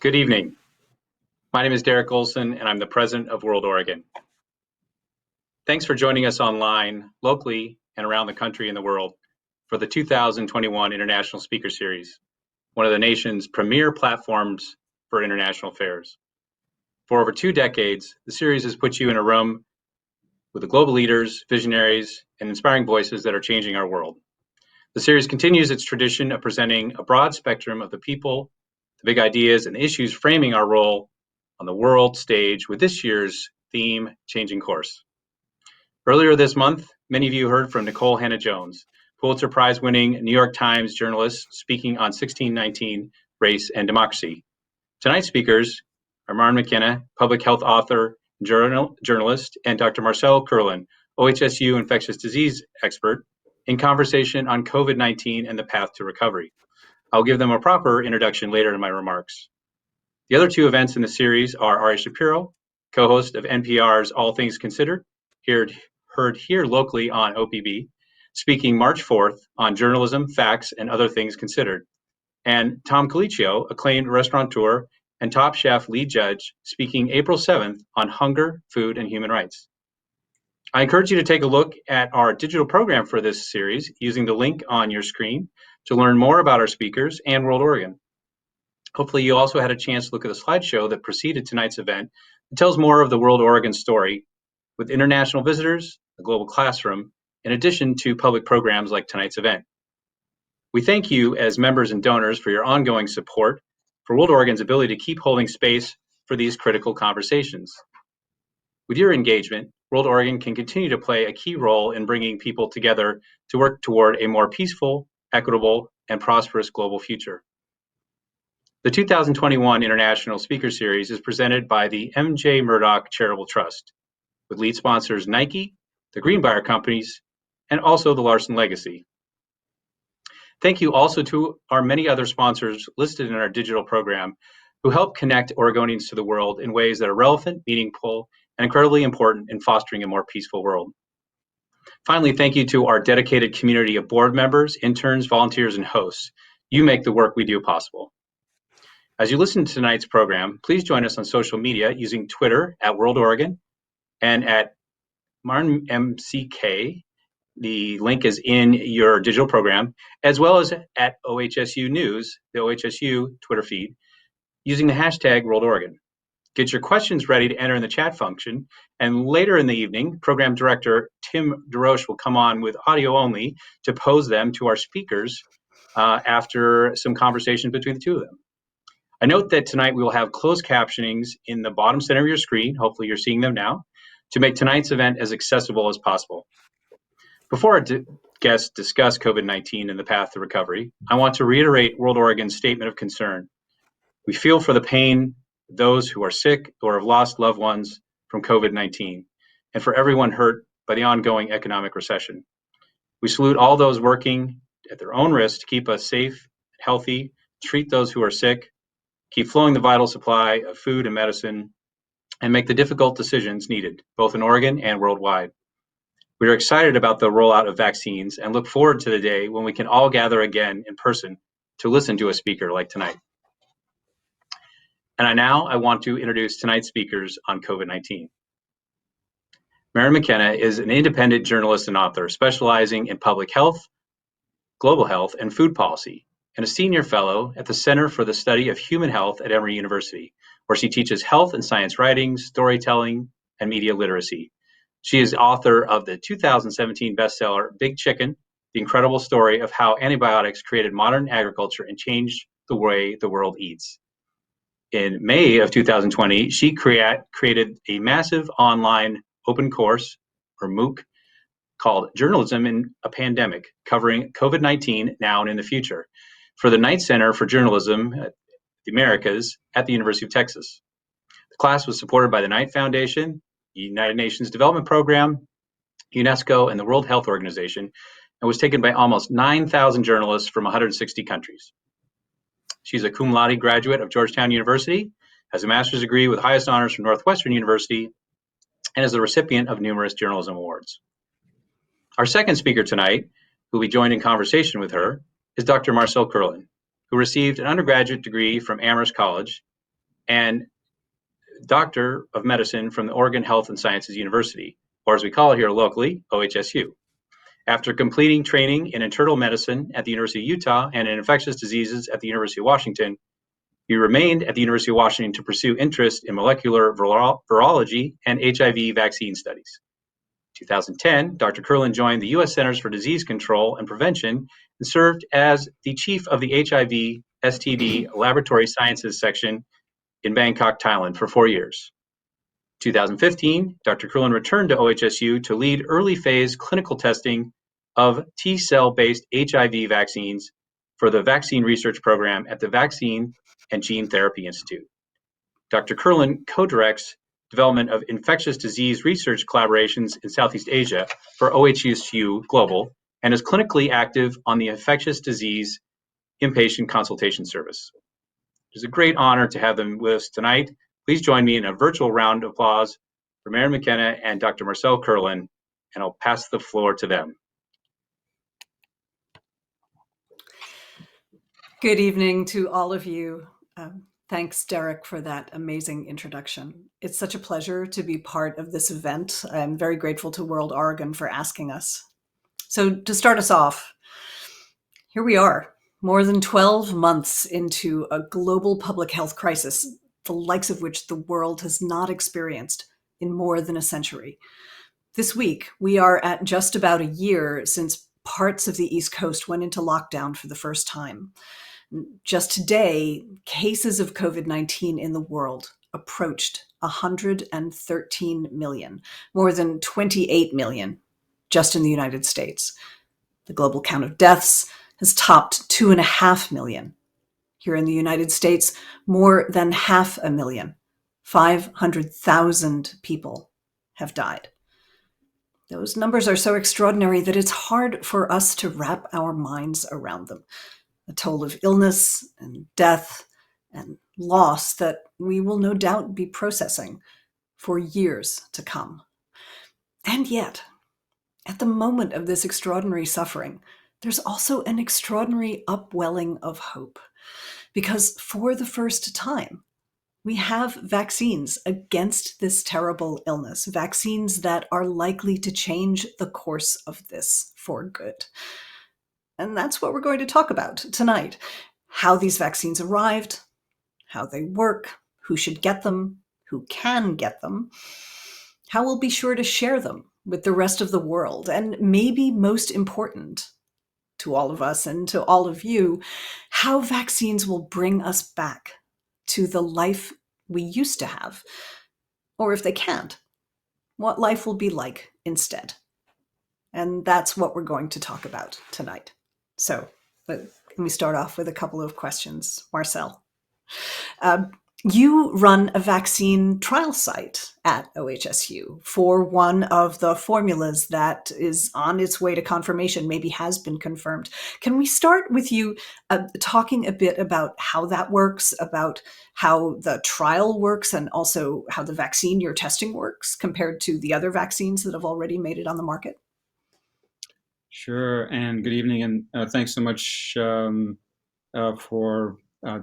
Good evening. My name is Derek Olson, and I'm the president of World Oregon. Thanks for joining us online, locally, and around the country and the world for the 2021 International Speaker Series, one of the nation's premier platforms for international affairs. For over 2 decades, the series has put you in a room with the global leaders, visionaries, and inspiring voices that are changing our world. The series continues its tradition of presenting a broad spectrum of the people, the big ideas, and the issues framing our role on the world stage with this year's theme, Changing Course. Earlier this month, many of you heard from Nikole Hannah-Jones, Pulitzer Prize-winning New York Times journalist speaking on 1619, Race and Democracy. Tonight's speakers are Maryn McKenna, public health author, journalist, and Dr. Marcel Curlin, OHSU infectious disease expert, in conversation on COVID-19 and the path to recovery. I'll give them a proper introduction later in my remarks. The other 2 events in the series are Ari Shapiro, co-host of NPR's All Things Considered, heard here locally on OPB, speaking March 4th on journalism, facts, and other things considered, and Tom Colicchio, acclaimed restaurateur and Top Chef lead judge, speaking April 7th on hunger, food, and human rights. I encourage you to take a look at our digital program for this series using the link on your screen to learn more about our speakers and World Oregon. Hopefully you also had a chance to look at the slideshow that preceded tonight's event. It tells more of the World Oregon story with international visitors, a global classroom, in addition to public programs like tonight's event. We thank you as members and donors for your ongoing support for World Oregon's ability to keep holding space for these critical conversations. With your engagement, World Oregon can continue to play a key role in bringing people together to work toward a more peaceful, equitable, and prosperous global future. The 2021 International Speaker Series is presented by the M.J. Murdoch Charitable Trust, with lead sponsors Nike, the Greenbrier Companies, and also the Larson Legacy. Thank you also to our many other sponsors listed in our digital program who help connect Oregonians to the world in ways that are relevant, meaningful, and incredibly important in fostering a more peaceful world. Finally, thank you to our dedicated community of board members, interns, volunteers, and hosts. You make the work we do possible. As you listen to tonight's program, please join us on social media using Twitter at World Oregon and at Maryn MCK. The link is in your digital program, as well as at OHSU News, the OHSU Twitter feed, using the hashtag World Oregon. Get your questions ready to enter in the chat function, and later in the evening, Program Director Tim DeRoche will come on with audio only to pose them to our speakers after some conversation between the 2 of them. I note that tonight we will have closed captionings in the bottom center of your screen, hopefully you're seeing them now, to make tonight's event as accessible as possible. Before our guests discuss COVID-19 and the path to recovery, I want to reiterate World Oregon's statement of concern. We feel for the pain of those who are sick or have lost loved ones from COVID-19, and for everyone hurt by the ongoing economic recession. We salute all those working at their own risk to keep us safe, healthy, treat those who are sick, keep flowing the vital supply of food and medicine, and make the difficult decisions needed, both in Oregon and worldwide. We are excited about the rollout of vaccines and look forward to the day when we can all gather again in person to listen to a speaker like tonight. And I want to introduce tonight's speakers on COVID-19. Maryn McKenna is an independent journalist and author specializing in public health, global health, and food policy, and a senior fellow at the Center for the Study of Human Health at Emory University, where she teaches health and science writing, storytelling, and media literacy. She is author of the 2017 bestseller, Big Chicken, The Incredible Story of How Antibiotics Created Modern Agriculture and Changed the Way the World Eats. In May of 2020, she created a massive online open course, or MOOC, called Journalism in a Pandemic, covering COVID-19 now and in the future, for the Knight Center for Journalism at the Americas at the University of Texas. The class was supported by the Knight Foundation, the United Nations Development Program, UNESCO, and the World Health Organization, and was taken by almost 9,000 journalists from 160 countries. She's a cum laude graduate of Georgetown University, has a master's degree with highest honors from Northwestern University, and is the recipient of numerous journalism awards. Our second speaker tonight, who will be joined in conversation with her, is Dr. Marcel Curlin, who received an undergraduate degree from Amherst College and Doctor of Medicine from the Oregon Health and Sciences University, or as we call it here locally, OHSU. After completing training in internal medicine at the University of Utah and in infectious diseases at the University of Washington, he remained at the University of Washington to pursue interest in molecular virology and HIV vaccine studies. In 2010, Dr. Curlin joined the U.S. Centers for Disease Control and Prevention and served as the chief of the HIV STD Laboratory Sciences section in Bangkok, Thailand for 4 years. In 2015, Dr. Curlin returned to OHSU to lead early phase clinical testing of T-cell-based HIV vaccines for the vaccine research program at the Vaccine and Gene Therapy Institute. Dr. Curlin co-directs development of infectious disease research collaborations in Southeast Asia for OHSU Global and is clinically active on the infectious disease inpatient consultation service. It is a great honor to have them with us tonight. Please join me in a virtual round of applause for Maryn McKenna and Dr. Marcel Curlin, and I'll pass the floor to them. Good evening to all of you. Thanks, Derek, for that amazing introduction. It's such a pleasure to be part of this event. I'm very grateful to World Oregon for asking us. So to start us off, here we are, more than 12 months into a global public health crisis, the likes of which the world has not experienced in more than a century. This week, we are at just about a year since parts of the East Coast went into lockdown for the first time. Just today, cases of COVID-19 in the world approached 113 million, more than 28 million just in the United States. The global count of deaths has topped 2.5 million. Here in the United States, more than 500,000, 500,000 people have died. Those numbers are so extraordinary that it's hard for us to wrap our minds around them. A toll of illness and death and loss that we will no doubt be processing for years to come. And yet, at the moment of this extraordinary suffering, there's also an extraordinary upwelling of hope. Because for the first time, we have vaccines against this terrible illness, vaccines that are likely to change the course of this for good. And that's what we're going to talk about tonight. How these vaccines arrived, how they work, who should get them, who can get them, how we'll be sure to share them with the rest of the world, and maybe most important to all of us and to all of you, how vaccines will bring us back to the life we used to have. Or if they can't, what life will be like instead. And that's what we're going to talk about tonight. So let me start off with a couple of questions. Marcel, you run a vaccine trial site at OHSU for one of the formulas that is on its way to confirmation, maybe has been confirmed. Can we start with you talking a bit about how that works, about how the trial works, and also how the vaccine you're testing works compared to the other vaccines that have already made it on the market? Sure, and good evening, and thanks so much for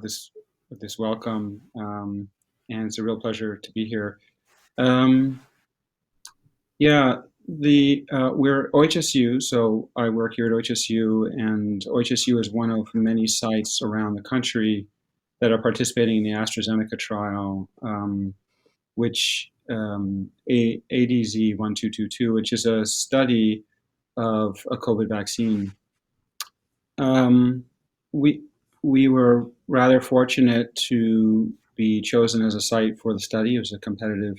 this welcome, and it's a real pleasure to be here. We're OHSU, so I work here at OHSU, and OHSU is one of many sites around the country that are participating in the AstraZeneca trial, which ADZ 1222, which is a study of a COVID vaccine. We were rather fortunate to be chosen as a site for the study. It was a competitive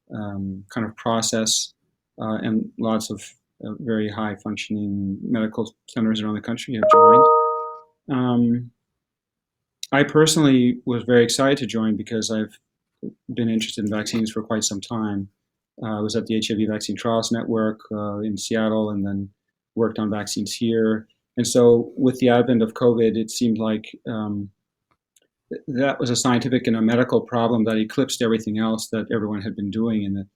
kind of process, and lots of very high functioning medical centers around the country have joined. I personally was very excited to join because I've been interested in vaccines for quite some time. I was at the HIV Vaccine Trials Network in Seattle, and then worked on vaccines here. And so with the advent of COVID, it seemed like that was a scientific and a medical problem that eclipsed everything else that everyone had been doing in the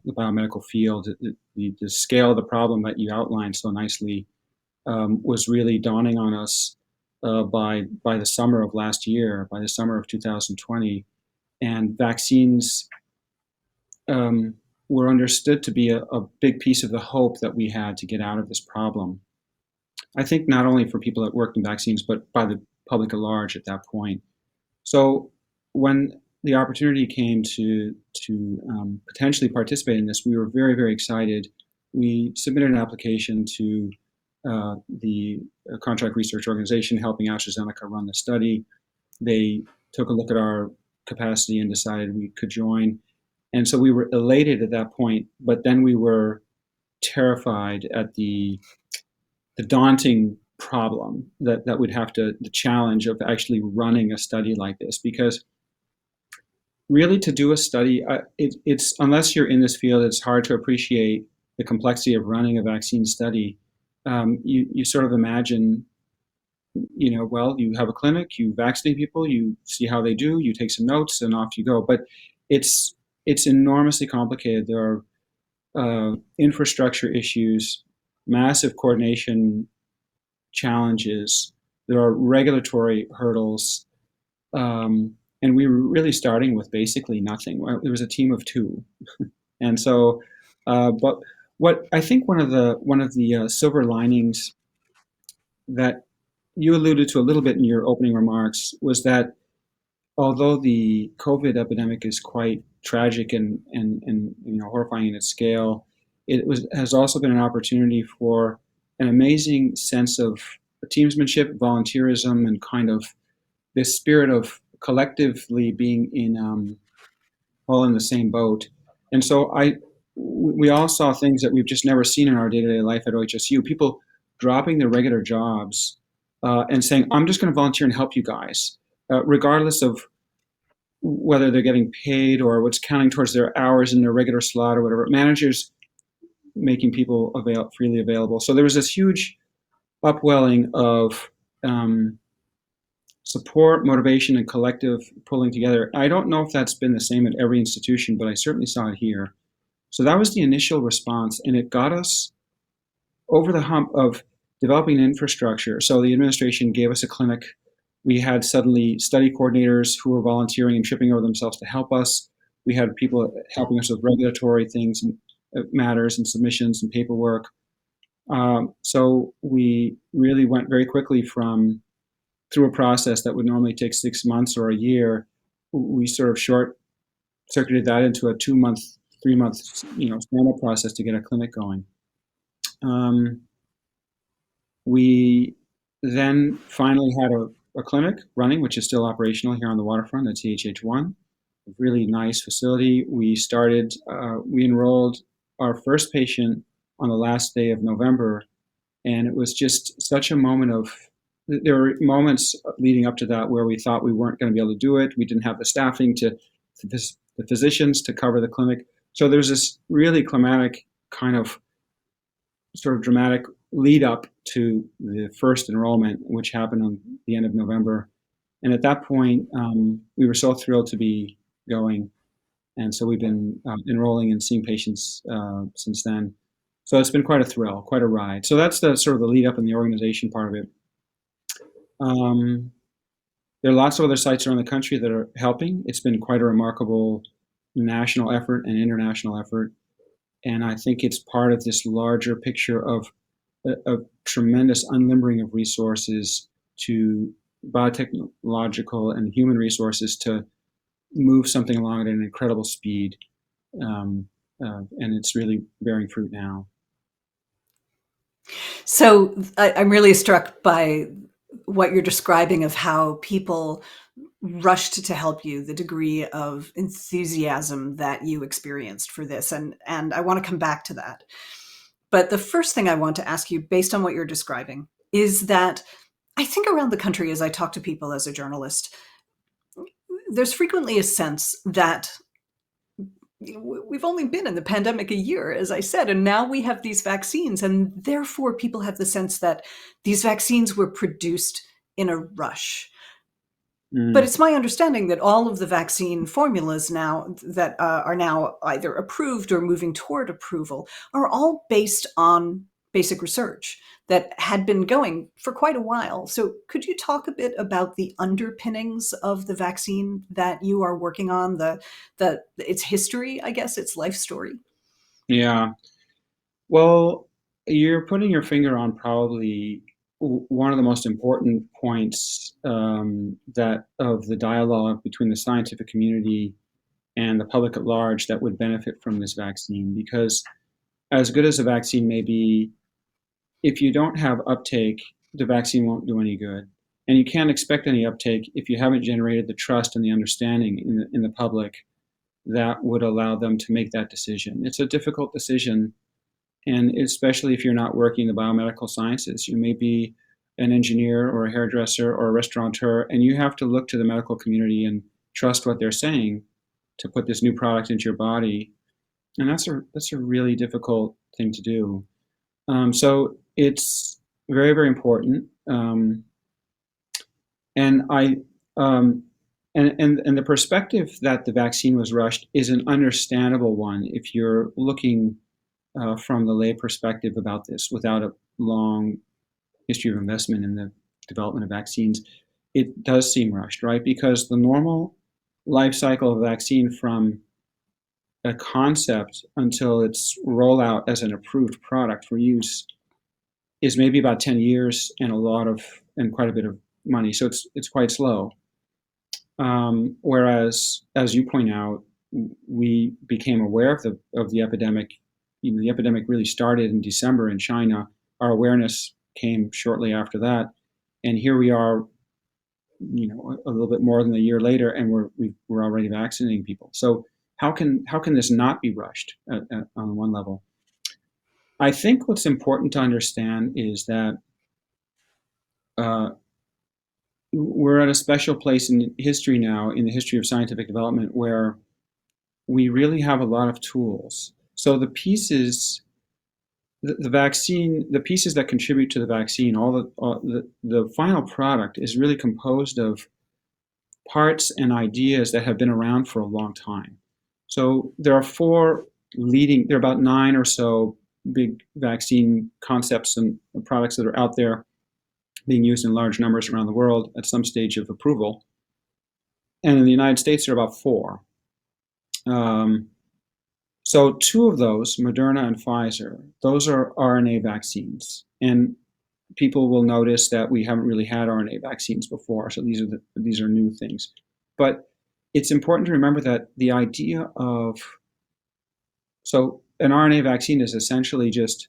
biomedical field. The scale of the problem that you outlined so nicely was really dawning on us by the summer of last year, by the summer of 2020. and vaccines were understood to be a big piece of the hope that we had to get out of this problem. I think not only for people that worked in vaccines, but by the public at large at that point. So when the opportunity came to potentially participate in this, we were very, very excited. We submitted an application to the contract research organization helping AstraZeneca run the study. They took a look at our capacity and decided we could join. And so we were elated at that point, but then we were terrified at the daunting problem that would have to, the challenge of actually running a study like this, because really to do a study, it's unless you're in this field, it's hard to appreciate the complexity of running a vaccine study. You sort of imagine, well, you have a clinic, you vaccinate people, you see how they do, you take some notes, and off you go. But it's enormously complicated. There are infrastructure issues, massive coordination challenges. There are regulatory hurdles. And we were really starting with basically nothing. There was a team of 2. And so, but what I think one of the silver linings that you alluded to a little bit in your opening remarks was that although the COVID epidemic is quite tragic and horrifying in its scale, has also been an opportunity for an amazing sense of teamsmanship, volunteerism, and kind of this spirit of collectively being all in the same boat. And so we all saw things that we've just never seen in our day-to-day life at OHSU. People dropping their regular jobs and saying, "I'm just going to volunteer and help you guys," regardless of whether they're getting paid or what's counting towards their hours in their regular slot or whatever. Managers making people freely available. So there was this huge upwelling of support, motivation, and collective pulling together. I don't know if that's been the same at every institution, but I certainly saw it here. So that was the initial response, and it got us over the hump of developing an infrastructure. So the administration gave us a clinic. We had suddenly study coordinators who were volunteering and tripping over themselves to help us. We had people helping us with regulatory things and matters and submissions and paperwork. So we really went very quickly through a process that would normally take 6 months or a year. We sort of short-circuited that into a 2-month, 3-month, stand-up process to get a clinic going. We then finally had a clinic running, which is still operational here on the waterfront at CHH1. A really nice facility. We enrolled our first patient on the last day of November, and it was just such a moment of, there were moments leading up to that where we thought we weren't going to be able to do it. We didn't have the staffing the physicians to cover the clinic. So there's this really climatic kind of sort of dramatic lead up to the first enrollment, which happened on the end of November. And at that point, we were so thrilled to be going. And so we've been enrolling and seeing patients since then. So it's been quite a thrill, quite a ride. So that's the sort of the lead up in the organization part of it. There are lots of other sites around the country that are helping. It's been quite a remarkable national effort and international effort. And I think it's part of this larger picture of a tremendous unlimbering of resources to biotechnological and human resources to move something along at an incredible speed. And it's really bearing fruit now. So I'm really struck by what you're describing of how people rushed to help you, the degree of enthusiasm that you experienced for this. And I want to come back to that. But the first thing I want to ask you, based on what you're describing, is that I think around the country, as I talk to people as a journalist, there's frequently a sense that we've only been in the pandemic a year, as I said, and now we have these vaccines. And therefore, people have the sense that these vaccines were produced in a rush. But it's my understanding that all of the vaccine formulas now that are now either approved or moving toward approval are all based on basic research that had been going for quite a while. So could you talk a bit about the underpinnings of the vaccine that you are working on, its history, I guess, its life story? Yeah. Well, you're putting your finger on probably one of the most important points that of the dialogue between the scientific community and the public at large that would benefit from this vaccine. Because as good as a vaccine may be, if you don't have uptake, the vaccine won't do any good. And you can't expect any uptake if you haven't generated the trust and the understanding in the public that would allow them to make that decision. It's a difficult decision, and especially if you're not working in the biomedical sciences. You may be an engineer or a hairdresser or a restaurateur, and you have to look to the medical community and trust what they're saying to put this new product into your body. And that's a really difficult thing to do. So it's very, very important. And I and the perspective that the vaccine was rushed is an understandable one if you're looking from the lay perspective about this without a long history of investment in the development of vaccines. It does seem rushed, right? Because the normal life cycle of a vaccine from a concept until its rollout as an approved product for use is maybe about 10 years and quite a bit of money. So it's quite slow. Whereas, as you point out, we became aware of the epidemic. The epidemic really started in December in China. Our awareness came shortly after that, and here we are, a little bit more than a year later, and we're already vaccinating people. So how can this not be rushed on one level? I think what's important to understand is that we're at a special place in history now, in the history of scientific development, where we really have a lot of tools. So the pieces, the vaccine, the pieces that contribute to the vaccine, the final product is really composed of parts and ideas that have been around for a long time. So there are about 9 or so big vaccine concepts and products that are out there being used in large numbers around the world at some stage of approval. And in the United States, there are about 4. So 2 of those, Moderna and Pfizer, those are RNA vaccines. And people will notice that we haven't really had RNA vaccines before, so these are new things. But it's important to remember that the idea of, so an RNA vaccine is essentially just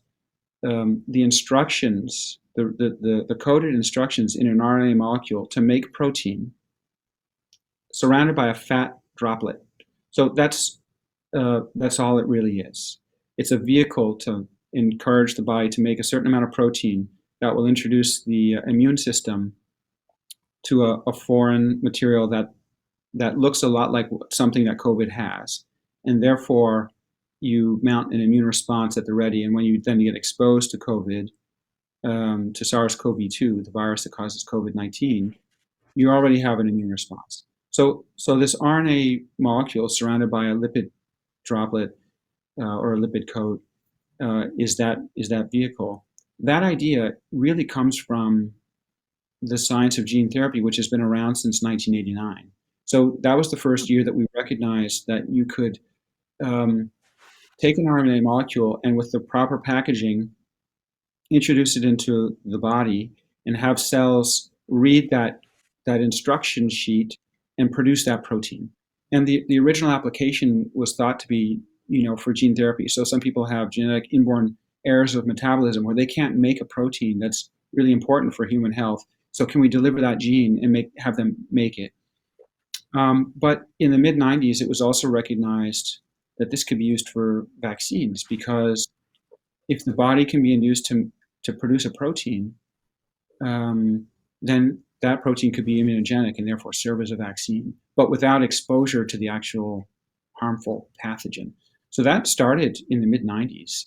the instructions, the coded instructions in an RNA molecule to make protein surrounded by a fat droplet. So that's all it really is. It's a vehicle to encourage the body to make a certain amount of protein that will introduce the immune system to a foreign material that looks a lot like something that COVID has. And therefore, you mount an immune response at the ready. And when you then get exposed to COVID, to SARS-CoV-2, the virus that causes COVID-19, you already have an immune response. So this RNA molecule surrounded by a lipid droplet or a lipid coat is that vehicle. That idea really comes from the science of gene therapy, which has been around since 1989. So that was the first year that we recognized that you could take an RNA molecule and with the proper packaging, introduce it into the body and have cells read that instruction sheet and produce that protein. And the original application was thought to be, for gene therapy. So some people have genetic inborn errors of metabolism where they can't make a protein that's really important for human health. So can we deliver that gene and have them make it? But in the mid-90s, it was also recognized that this could be used for vaccines, because if the body can be induced to produce a protein, then that protein could be immunogenic and therefore serve as a vaccine, but without exposure to the actual harmful pathogen. So that started in the mid-90s.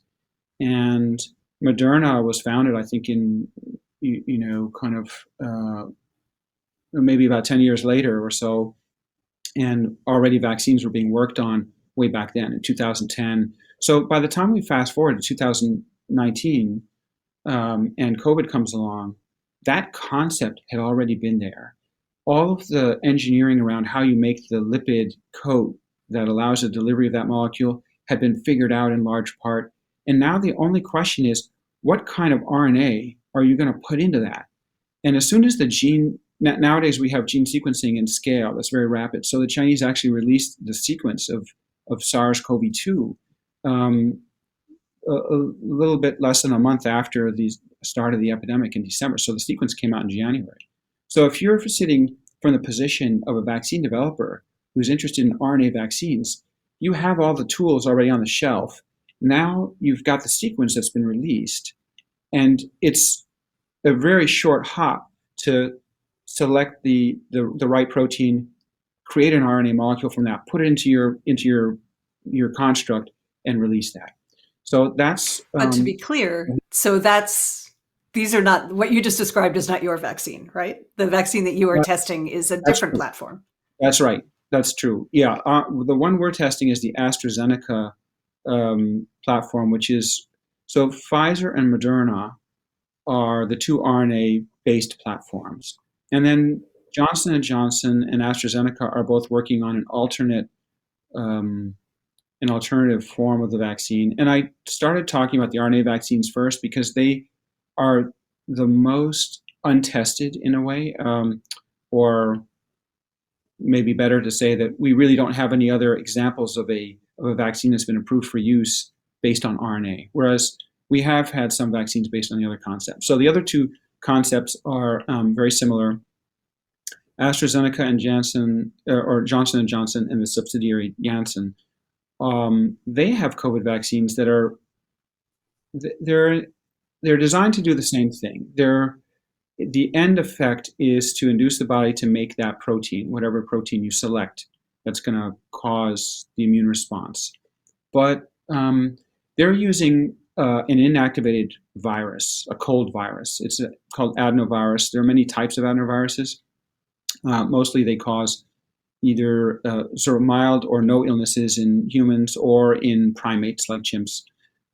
And Moderna was founded, I think, in, maybe about 10 years later or so. And already vaccines were being worked on way back then in 2010. So by the time we fast forward to 2019, and COVID comes along, that concept had already been there. All of the engineering around how you make the lipid coat that allows the delivery of that molecule had been figured out in large part. And now the only question is, what kind of RNA are you going to put into that? And as soon as the gene, nowadays we have gene sequencing in scale that's very rapid. So the Chinese actually released the sequence of SARS-CoV-2 a little bit less than a month after the start of the epidemic in December. So the sequence came out in January. So if you're sitting from the position of a vaccine developer who's interested in RNA vaccines, you have all the tools already on the shelf. Now you've got the sequence that's been released, and it's a very short hop to select the right protein, create an RNA molecule from that, put it into your construct, and release that. So that's. But to be clear, so these are not, what you just described is not your vaccine, right? The vaccine that you are testing is a different platform. That's right. That's true. Yeah. The one we're testing is the AstraZeneca platform, which is, so Pfizer and Moderna are the two RNA-based platforms. And then Johnson & Johnson and AstraZeneca are both working on an alternative form of the vaccine. And I started talking about the RNA vaccines first because they are the most untested in a way, or maybe better to say that we really don't have any other examples of a vaccine that's been approved for use based on RNA, whereas we have had some vaccines based on the other concepts. So the other two concepts are very similar. AstraZeneca and Janssen, or Johnson & Johnson and the subsidiary Janssen, they have COVID vaccines that are, they're designed to do the same thing. The end effect is to induce the body to make that protein, whatever protein you select, that's going to cause the immune response. But they're using an inactivated virus, a cold virus. It's called adenovirus. There are many types of adenoviruses. Mostly they cause either sort of mild or no illnesses in humans or in primates like chimps.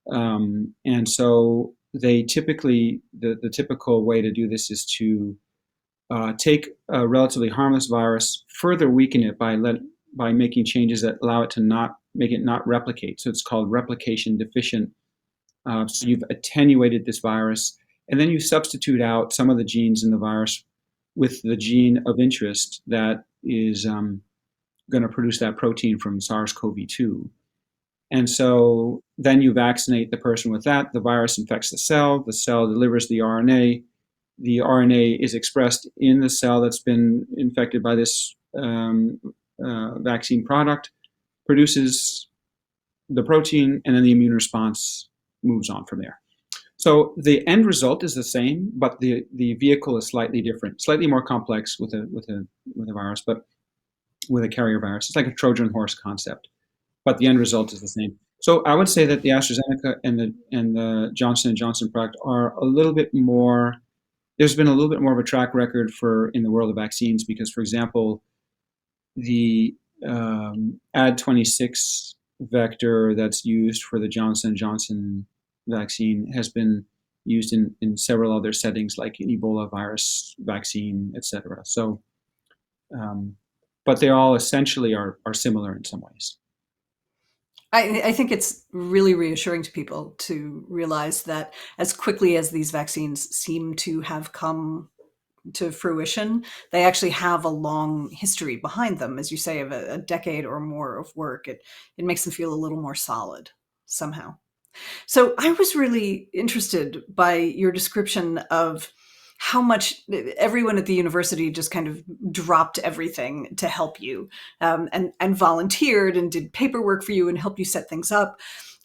And so they typically, the typical way to do this is to take a relatively harmless virus, further weaken it by making changes that allow it to not replicate. So it's called replication deficient. So you've attenuated this virus, and then you substitute out some of the genes in the virus with the gene of interest that is going to produce that protein from SARS-CoV-2. And so then you vaccinate the person with that. The virus infects the cell delivers the RNA is expressed in the cell that's been infected by this vaccine product, produces the protein, and then the immune response moves on from there. So the end result is the same, but the vehicle is slightly different, slightly more complex with a virus, but with a carrier virus. It's like a Trojan horse concept, but the end result is the same. So I would say that the AstraZeneca and the Johnson & Johnson product are a little bit more, there's been a little bit more of a track record in the world of vaccines because, for example, the Ad26 vector that's used for the Johnson & Johnson vaccine has been used in several other settings like an Ebola virus vaccine, etc. So, but they all essentially are similar in some ways. I think it's really reassuring to people to realize that as quickly as these vaccines seem to have come to fruition, they actually have a long history behind them, as you say, of a decade or more of work. It makes them feel a little more solid somehow. So I was really interested by your description of how much everyone at the university just kind of dropped everything to help you, and volunteered and did paperwork for you and helped you set things up.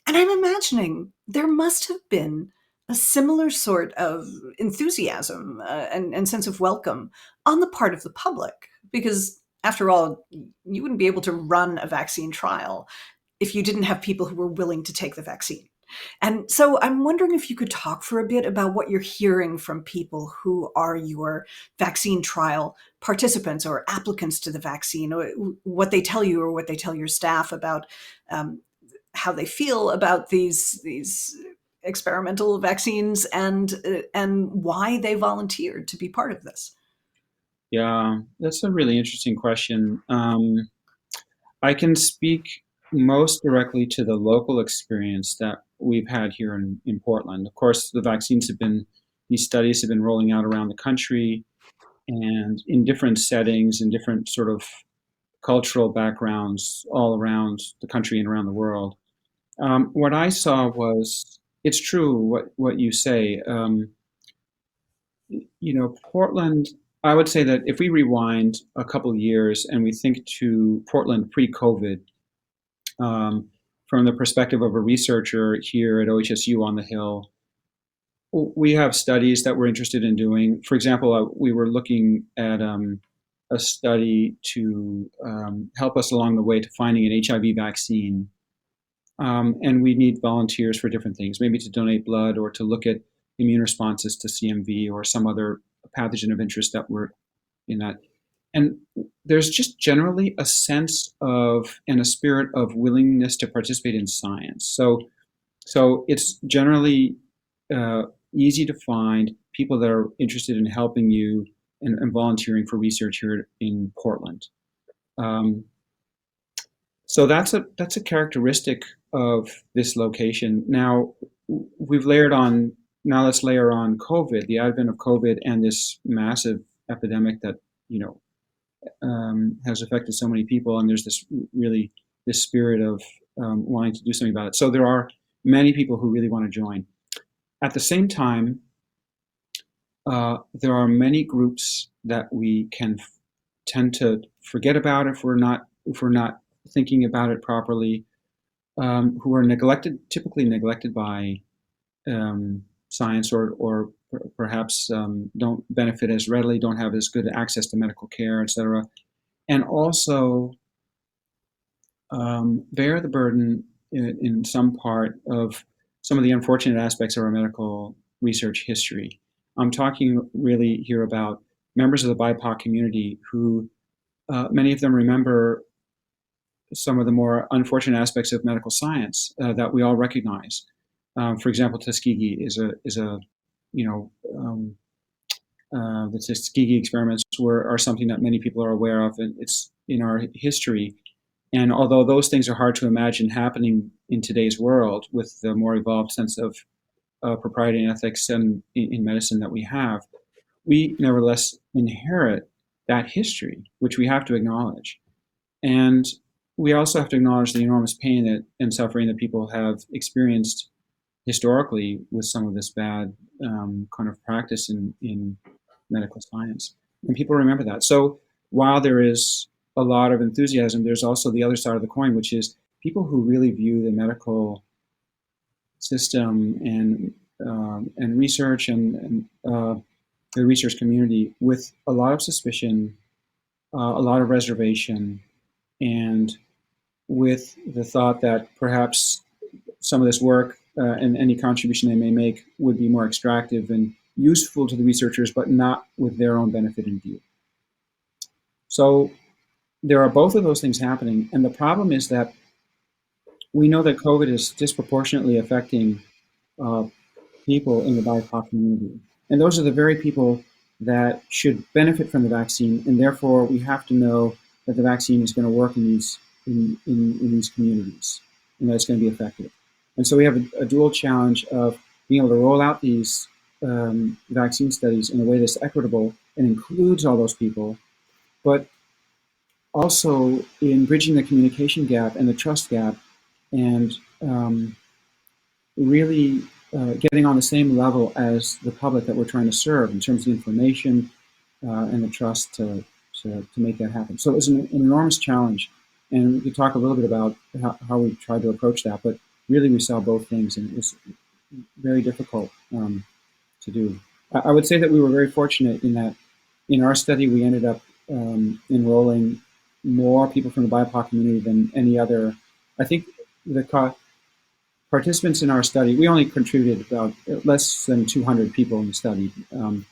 And I'm imagining there must have been a similar sort of enthusiasm and sense of welcome on the part of the public, because after all, you wouldn't be able to run a vaccine trial if you didn't have people who were willing to take the vaccine. And so I'm wondering if you could talk for a bit about what you're hearing from people who are your vaccine trial participants or applicants to the vaccine, or what they tell you or what they tell your staff about how they feel about these experimental vaccines and why they volunteered to be part of this? Yeah, that's a really interesting question. I can speak most directly to the local experience that we've had here in Portland. Of course, these studies have been rolling out around the country and in different settings and different sort of cultural backgrounds all around the country and around the world. What I saw was, it's true what you say. Portland, I would say that if we rewind a couple of years and we think to Portland pre-COVID, from the perspective of a researcher here at OHSU on the Hill, we have studies that we're interested in doing. For example, we were looking at a study to help us along the way to finding an HIV vaccine. And we need volunteers for different things, maybe to donate blood or to look at immune responses to CMV or some other pathogen of interest that we're in that. And there's just generally a sense of and a spirit of willingness to participate in science. So it's generally easy to find people that are interested in helping you and volunteering for research here in Portland. So that's a characteristic of this location. Now let's layer on COVID, the advent of COVID, and this massive epidemic that has affected so many people, and there's this spirit of wanting to do something about it. So there are many people who really want to join. At the same time, there are many groups that we can tend to forget about if we're not thinking about it properly, who are typically neglected by science, or perhaps don't benefit as readily, don't have as good access to medical care, etc., and also bear the burden in some part of some of the unfortunate aspects of our medical research history. I'm talking really here about members of the BIPOC community who, many of them remember some of the more unfortunate aspects of medical science that we all recognize. For example, Tuskegee the Tuskegee experiments are something that many people are aware of, and it's in our history. And although those things are hard to imagine happening in today's world with the more evolved sense of propriety and ethics and in medicine that we have, we nevertheless inherit that history, which we have to acknowledge. And we also have to acknowledge the enormous pain and suffering that people have experienced historically with some of this bad kind of practice in medical science. And people remember that. So while there is a lot of enthusiasm, there's also the other side of the coin, which is people who really view the medical system and research and the research community with a lot of suspicion, a lot of reservation, and with the thought that perhaps some of this work and any contribution they may make would be more extractive and useful to the researchers, but not with their own benefit in view. So there are both of those things happening, and the problem is that we know that COVID is disproportionately affecting people in the BIPOC community. And those are the very people that should benefit from the vaccine, and therefore we have to know that the vaccine is going to work in these communities, and that it's going to be effective. And so we have a dual challenge of being able to roll out these vaccine studies in a way that's equitable and includes all those people, but also in bridging the communication gap and the trust gap, and really getting on the same level as the public that we're trying to serve in terms of information and the trust to make that happen. So it was an enormous challenge, and we could talk a little bit about how we tried to approach that, but really we saw both things, and it was very difficult to do. I would say that we were very fortunate in that in our study we ended up enrolling more people from the BIPOC community than any other. I think the participants in our study, we only contributed about less than 200 people in the study. The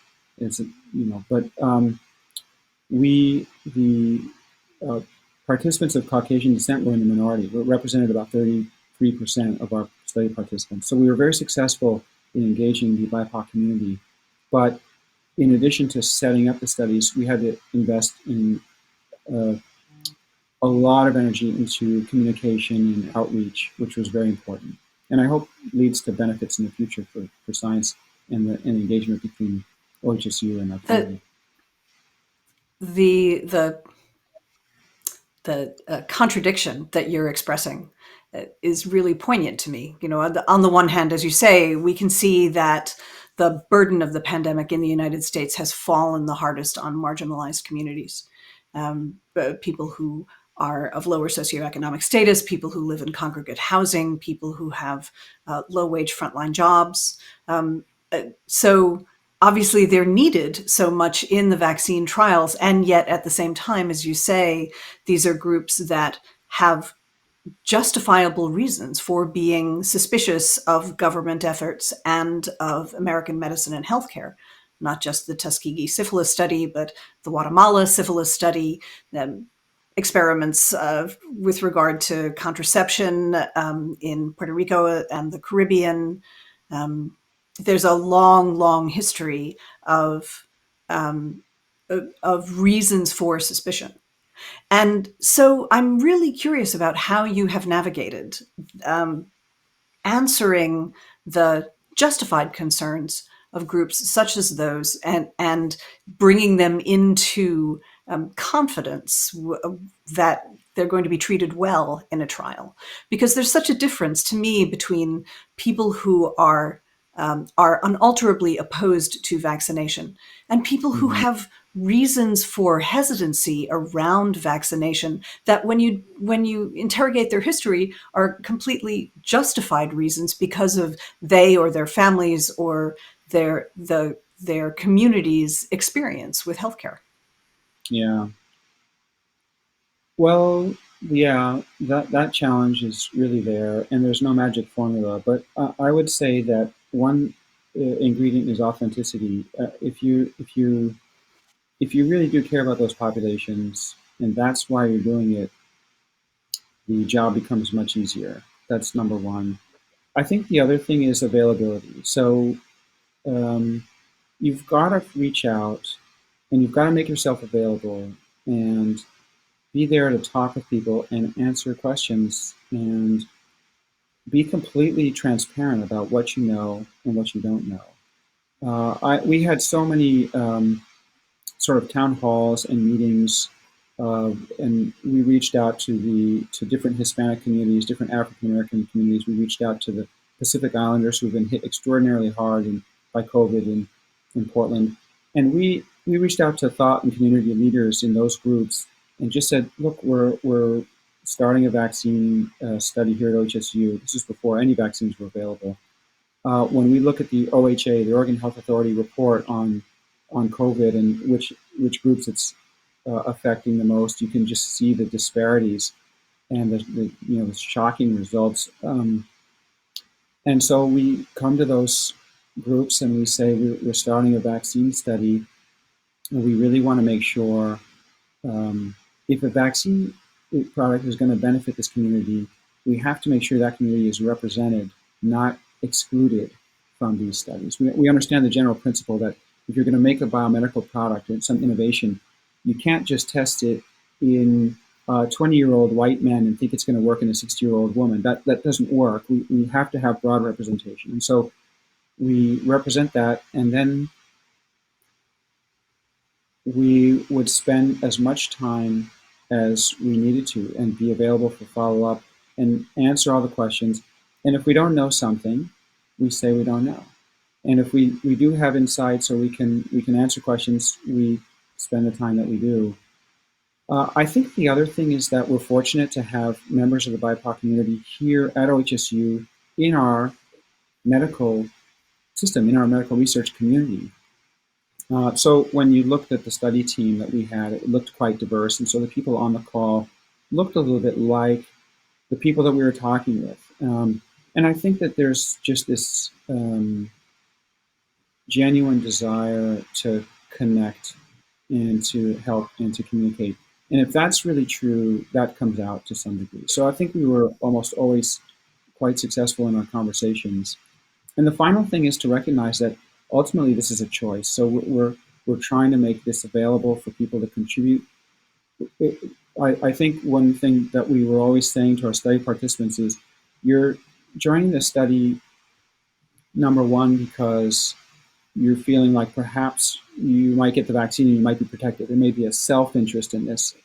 participants of Caucasian descent were in the minority. We represented about 33% of our study participants. So we were very successful in engaging the BIPOC community. But in addition to setting up the studies, we had to invest in a lot of energy into communication and outreach, which was very important. And I hope leads to benefits in the future for science and the engagement between OHSU and our community. The contradiction that you're expressing is really poignant to me. You know, on the one hand, as you say, we can see that the burden of the pandemic in the United States has fallen the hardest on marginalized communities, people who are of lower socioeconomic status, people who live in congregate housing, people who have low-wage frontline jobs. So obviously they're needed so much in the vaccine trials, and yet at the same time, as you say, these are groups that have justifiable reasons for being suspicious of government efforts and of American medicine and healthcare. Not just the Tuskegee syphilis study, but the Guatemala syphilis study, experiments with regard to contraception in Puerto Rico and the Caribbean. There's a long, long history of reasons for suspicion. And so I'm really curious about how you have navigated answering the justified concerns of groups such as those, and bringing them into confidence that they're going to be treated well in a trial. Because there's such a difference to me between people who are unalterably opposed to vaccination and people who have reasons for hesitancy around vaccination that when you interrogate their history are completely justified reasons because of they or their families or their community's experience with healthcare. Yeah. Well, yeah, that challenge is really there, and there's no magic formula. But I would say that one ingredient is authenticity. If you really do care about those populations, and that's why you're doing it, the job becomes much easier. That's number one. I think the other thing is availability. So you've got to reach out, and you've got to make yourself available, and be there to talk with people and answer questions and be completely transparent about what you know and what you don't know. We had so many sort of town halls and meetings, and we reached out to different Hispanic communities, different African American communities. We reached out to the Pacific Islanders who've been hit extraordinarily hard by COVID in Portland, and we reached out to thought and community leaders in those groups and just said, look, we're starting a vaccine study here at OHSU. This is before any vaccines were available. When we look at the OHA, the Oregon Health Authority report on COVID and which groups it's affecting the most, you can just see the disparities and the shocking results. And so we come to those groups and we say we're starting a vaccine study, and we really want to make sure if a vaccine product is going to benefit this community, we have to make sure that community is represented, not excluded from these studies. We understand the general principle that if you're going to make a biomedical product or some innovation, you can't just test it in a 20-year-old white man and think it's going to work in a 60-year-old woman. That doesn't work. We have to have broad representation. And so we represent that, and then we would spend as much time as we needed to and be available for follow-up and answer all the questions. And if we don't know something, we say we don't know. And if we do have insights or we can answer questions, we spend the time that we do. I think the other thing is that we're fortunate to have members of the BIPOC community here at OHSU in our medical system, in our medical research community. So when you looked at the study team that we had, it looked quite diverse. And so the people on the call looked a little bit like the people that we were talking with. And I think that there's just this genuine desire to connect and to help and to communicate. And if that's really true, that comes out to some degree. So I think we were almost always quite successful in our conversations. And the final thing is to recognize that ultimately this is a choice. So we're trying to make this available for people to contribute. I think one thing that we were always saying to our study participants is, you're joining the study, number one, because you're feeling like perhaps you might get the vaccine and you might be protected. There may be a self-interest in this.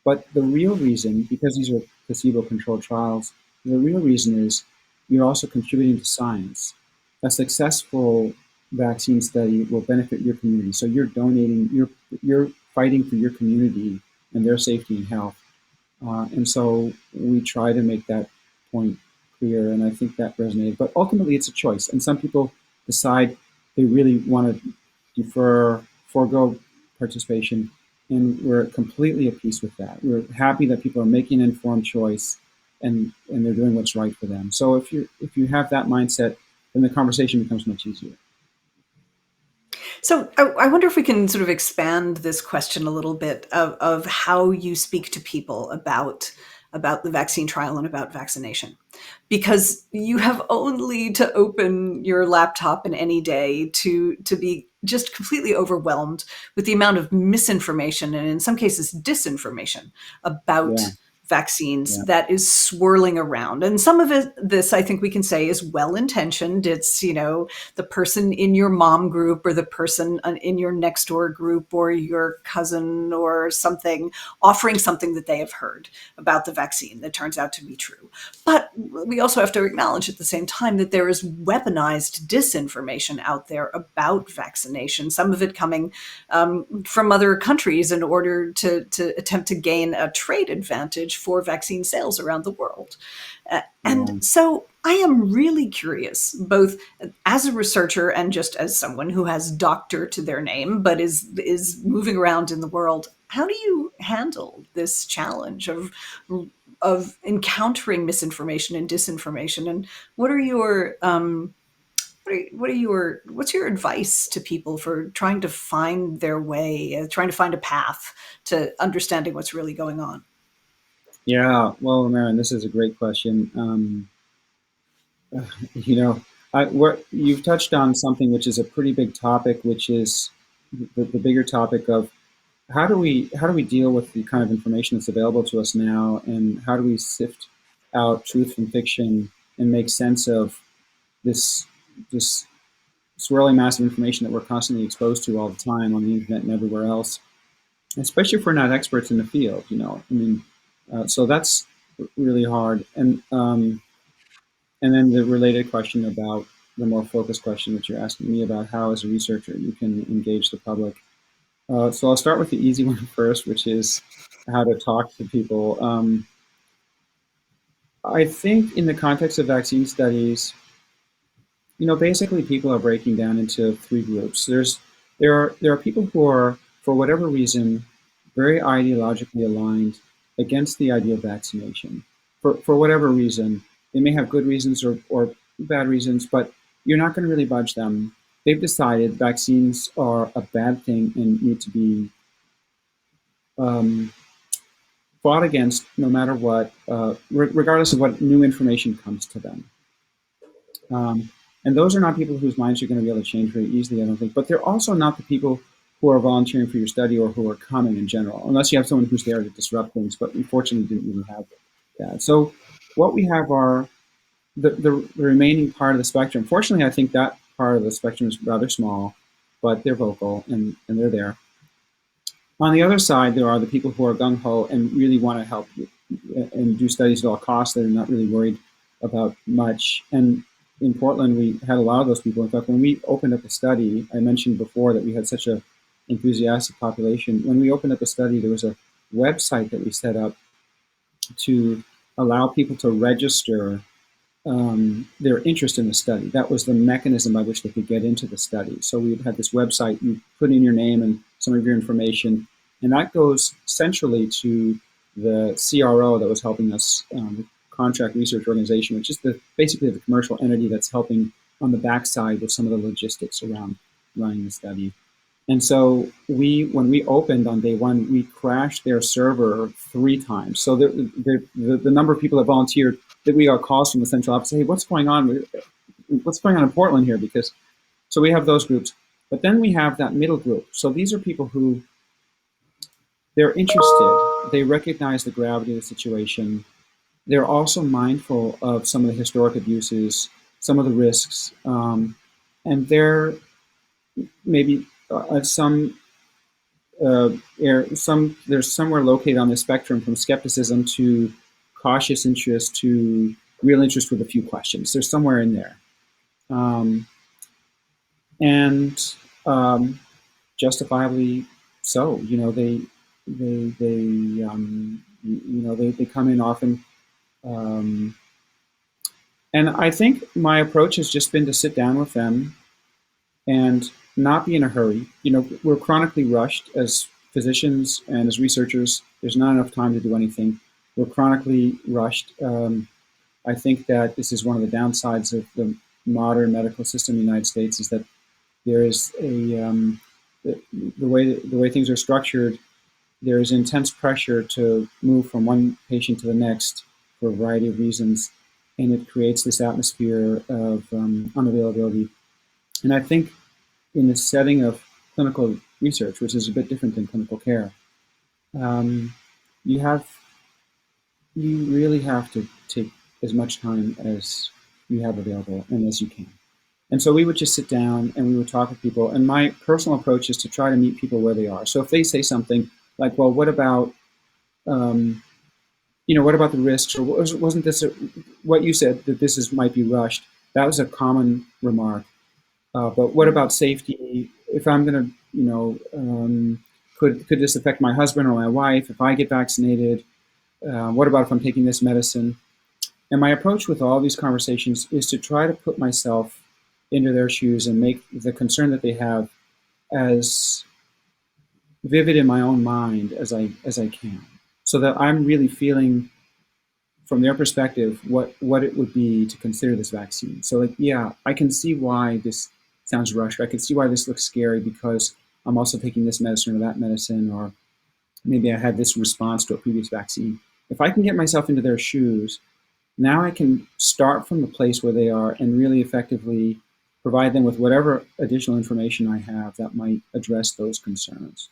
But the real reason, because these are placebo-controlled trials, the real reason is you're also contributing to science. A successful vaccine study will benefit your community. So you're donating, you're fighting for your community and their safety and health. And so we try to make that point clear, and I think that resonated. But ultimately, it's a choice. And some people decide they really want to forego participation, and we're completely at peace with that. We're happy that people are making an informed choice, and they're doing what's right for them. So if you have that mindset, then the conversation becomes much easier. So I wonder if we can sort of expand this question a little bit of how you speak to people about the vaccine trial and about vaccination, because you have only to open your laptop in any day to be just completely overwhelmed with the amount of misinformation and in some cases disinformation about vaccines that is swirling around. And some of this, I think we can say, is well-intentioned. It's, the person in your mom group or the person in your next door group or your cousin or something offering something that they have heard about the vaccine that turns out to be true. But we also have to acknowledge at the same time that there is weaponized disinformation out there about vaccination, some of it coming from other countries in order to attempt to gain a trade advantage for vaccine sales around the world. And so I am really curious, both as a researcher and just as someone who has doctor to their name, but is moving around in the world, how do you handle this challenge of encountering misinformation and disinformation? And what are your what's your advice to people for trying to find their way, trying to find a path to understanding what's really going on? Yeah, well, Maryn, this is a great question. You've touched on something which is a pretty big topic, which is the bigger topic of how do we deal with the kind of information that's available to us now, and how do we sift out truth from fiction and make sense of this swirling mass of information that we're constantly exposed to all the time on the internet and everywhere else, especially if we're not experts in the field. So that's really hard. And then the related question about the more focused question that you're asking me about how, as a researcher, you can engage the public. So I'll start with the easy one first, which is how to talk to people. I think in the context of vaccine studies, basically people are breaking down into three groups. There are people who are, for whatever reason, very ideologically aligned against the idea of vaccination. For whatever reason, they may have good reasons or bad reasons, but you're not going to really budge them. They've decided vaccines are a bad thing and need to be fought against no matter what, regardless of what new information comes to them. And those are not people whose minds you're going to be able to change very easily, I don't think. But they're also not the people who are volunteering for your study or who are coming in general, unless you have someone who's there to disrupt things. But unfortunately, didn't really have that. So what we have are the remaining part of the spectrum. Fortunately, I think that part of the spectrum is rather small, but they're vocal and they're there. On the other side, there are the people who are gung-ho and really want to help and do studies at all costs. They're not really worried about much. And in Portland, we had a lot of those people. In fact, when we opened up a study, I mentioned before that we had such an enthusiastic population. When we opened up a study, there was a website that we set up to allow people to register their interest in the study. That was the mechanism by which they could get into the study. So we had this website, you put in your name and some of your information, and that goes centrally to the CRO that was helping us, the Contract Research Organization, which is basically the commercial entity that's helping on the backside with some of the logistics around running the study. And so when we opened on day one, we crashed their server 3 times. So the number of people that volunteered, that we got calls from the central office, hey, what's going on? What's going on in Portland here? Because so we have those groups, but then we have that middle group. So these are people who they're interested. They recognize the gravity of the situation. They're also mindful of some of the historic abuses, some of the risks, and they're maybe they're somewhere located on the spectrum from skepticism to cautious interest to real interest with a few questions. They're somewhere in there, and justifiably so. They come in often, and I think my approach has just been to sit down with them and not be in a hurry. We're chronically rushed as physicians and as researchers. There's not enough time to do anything. We're chronically rushed. I think that this is one of the downsides of the modern medical system in the United States, is that there is the way things are structured. There is intense pressure to move from one patient to the next for a variety of reasons, and it creates this atmosphere of unavailability. And I think in the setting of clinical research, which is a bit different than clinical care, you really have to take as much time as you have available and as you can. And so we would just sit down and we would talk with people. And my personal approach is to try to meet people where they are. So if they say something like, well, what about the risks? Or wasn't this what you said, that this might be rushed? That was a common remark. But what about safety? If I'm going to, could this affect my husband or my wife if I get vaccinated? What about if I'm taking this medicine? And my approach with all these conversations is to try to put myself into their shoes and make the concern that they have as vivid in my own mind as I can, so that I'm really feeling from their perspective what it would be to consider this vaccine. So yeah, I can see why this sounds rushed. I can see why this looks scary because I'm also taking this medicine or that medicine, or maybe I had this response to a previous vaccine. If I can get myself into their shoes, now I can start from the place where they are and really effectively provide them with whatever additional information I have that might address those concerns.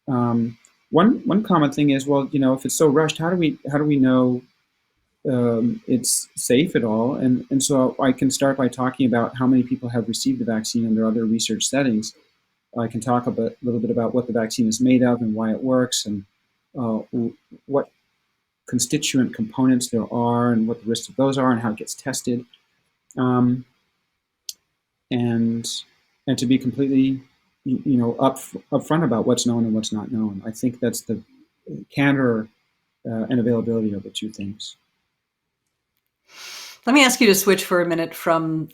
One common thing is, well, if it's so rushed, how do we know it's safe at all? And so I can start by talking about how many people have received the vaccine under other research settings. I can talk a little bit about what the vaccine is made of and why it works, and what constituent components there are and what the risks of those are and how it gets tested. And to be completely upfront about what's known and what's not known. I think that's the candor and availability are the two things. Let me ask you to switch for a minute from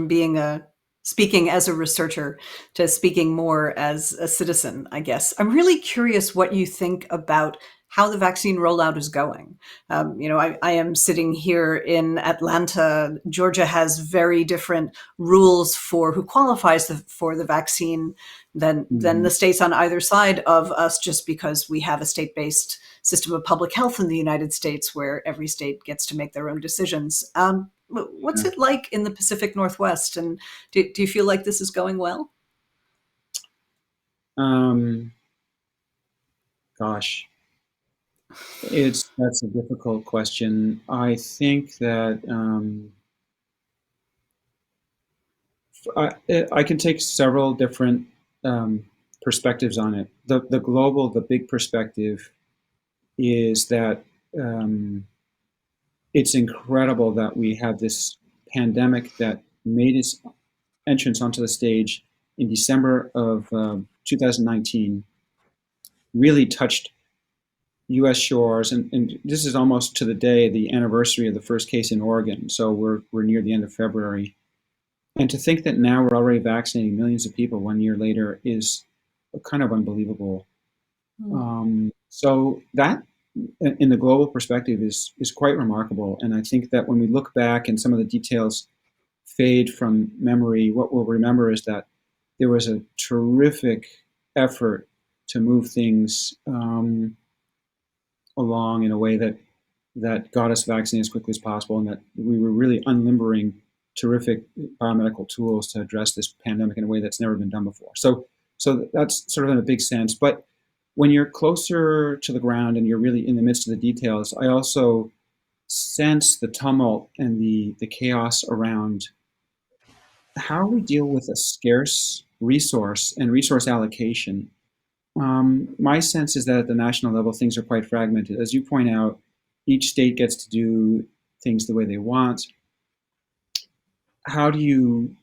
being speaking as a researcher to speaking more as a citizen, I guess. I'm really curious what you think about how the vaccine rollout is going. I am sitting here in Atlanta. Georgia has very different rules for who qualifies for the vaccine than the states on either side of us, just because we have a state-based system of public health in the United States where every state gets to make their own decisions. What's it like in the Pacific Northwest? And do you feel like this is going well? Gosh. That's a difficult question. I think that I can take several different perspectives on it. The big perspective is that it's incredible that we have this pandemic that made its entrance onto the stage in December of 2019, really touched U.S. shores, and this is almost to the day the anniversary of the first case in Oregon. So we're near the end of February, and to think that now we're already vaccinating millions of people 1 year later is kind of unbelievable. So that, in the global perspective, is quite remarkable. And I think that when we look back and some of the details fade from memory, what we'll remember is that there was a terrific effort to move things along in a way that got us vaccinated as quickly as possible, and that we were really unlimbering terrific biomedical tools to address this pandemic in a way that's never been done before. So that's sort of in a big sense. But when you're closer to the ground and you're really in the midst of the details, I also sense the tumult and the chaos around how we deal with a scarce resource and resource allocation. My sense is that at the national level, things are quite fragmented. As you point out, each state gets to do things the way they want. How do you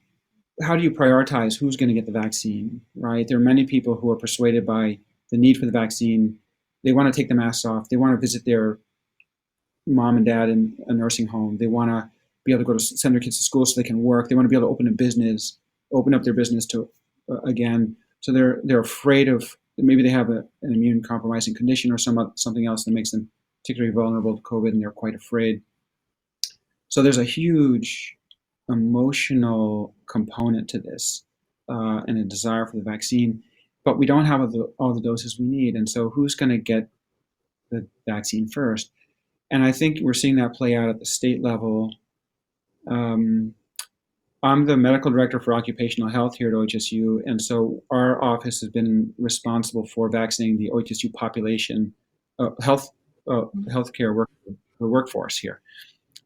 prioritize who's going to get the vaccine, right? There are many people who are persuaded by the need for the vaccine. They want to take the masks off. They want to visit their mom and dad in a nursing home. They want to be able to send their kids to school so they can work. They want to be able to open up their business to again. So they're afraid of, maybe they have an immune compromising condition or something else that makes them particularly vulnerable to COVID, and they're quite afraid. So there's a huge emotional component to this, and a desire for the vaccine, but we don't have all the doses we need. And so who's going to get the vaccine first? And I think we're seeing that play out at the state level. I'm the medical director for occupational health here at OHSU, and so our office has been responsible for vaccinating the OHSU population, healthcare workforce here,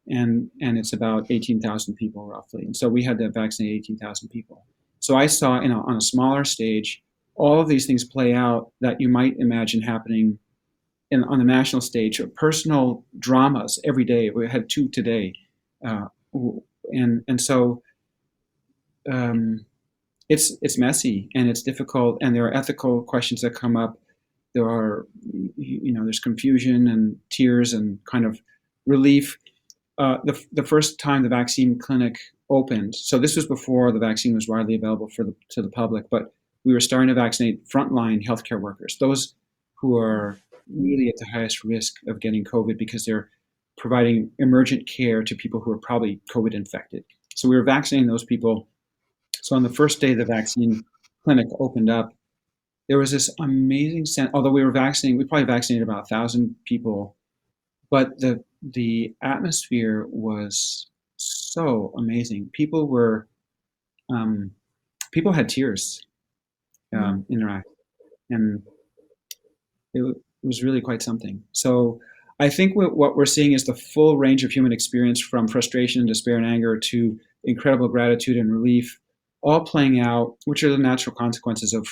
and it's about 18,000 people roughly, and so we had to vaccinate 18,000 people. So I saw, on a smaller stage, all of these things play out that you might imagine happening on the national stage, personal dramas every day. We had 2 today, and so it's messy and it's difficult, and there are ethical questions that come up. There's confusion and tears and kind of relief. The first time the vaccine clinic opened, so this was before the vaccine was widely available to the public, but we were starting to vaccinate frontline healthcare workers, those who are really at the highest risk of getting COVID because they're providing emergent care to people who are probably COVID infected. So we were vaccinating those people. So on the first day the vaccine clinic opened up, there was this amazing sense, although we probably vaccinated about 1,000 people, but the atmosphere was so amazing. People had tears in their eyes, and it was really quite something. So I think what we're seeing is the full range of human experience, from frustration, despair, and anger to incredible gratitude and relief, all playing out, which are the natural consequences of,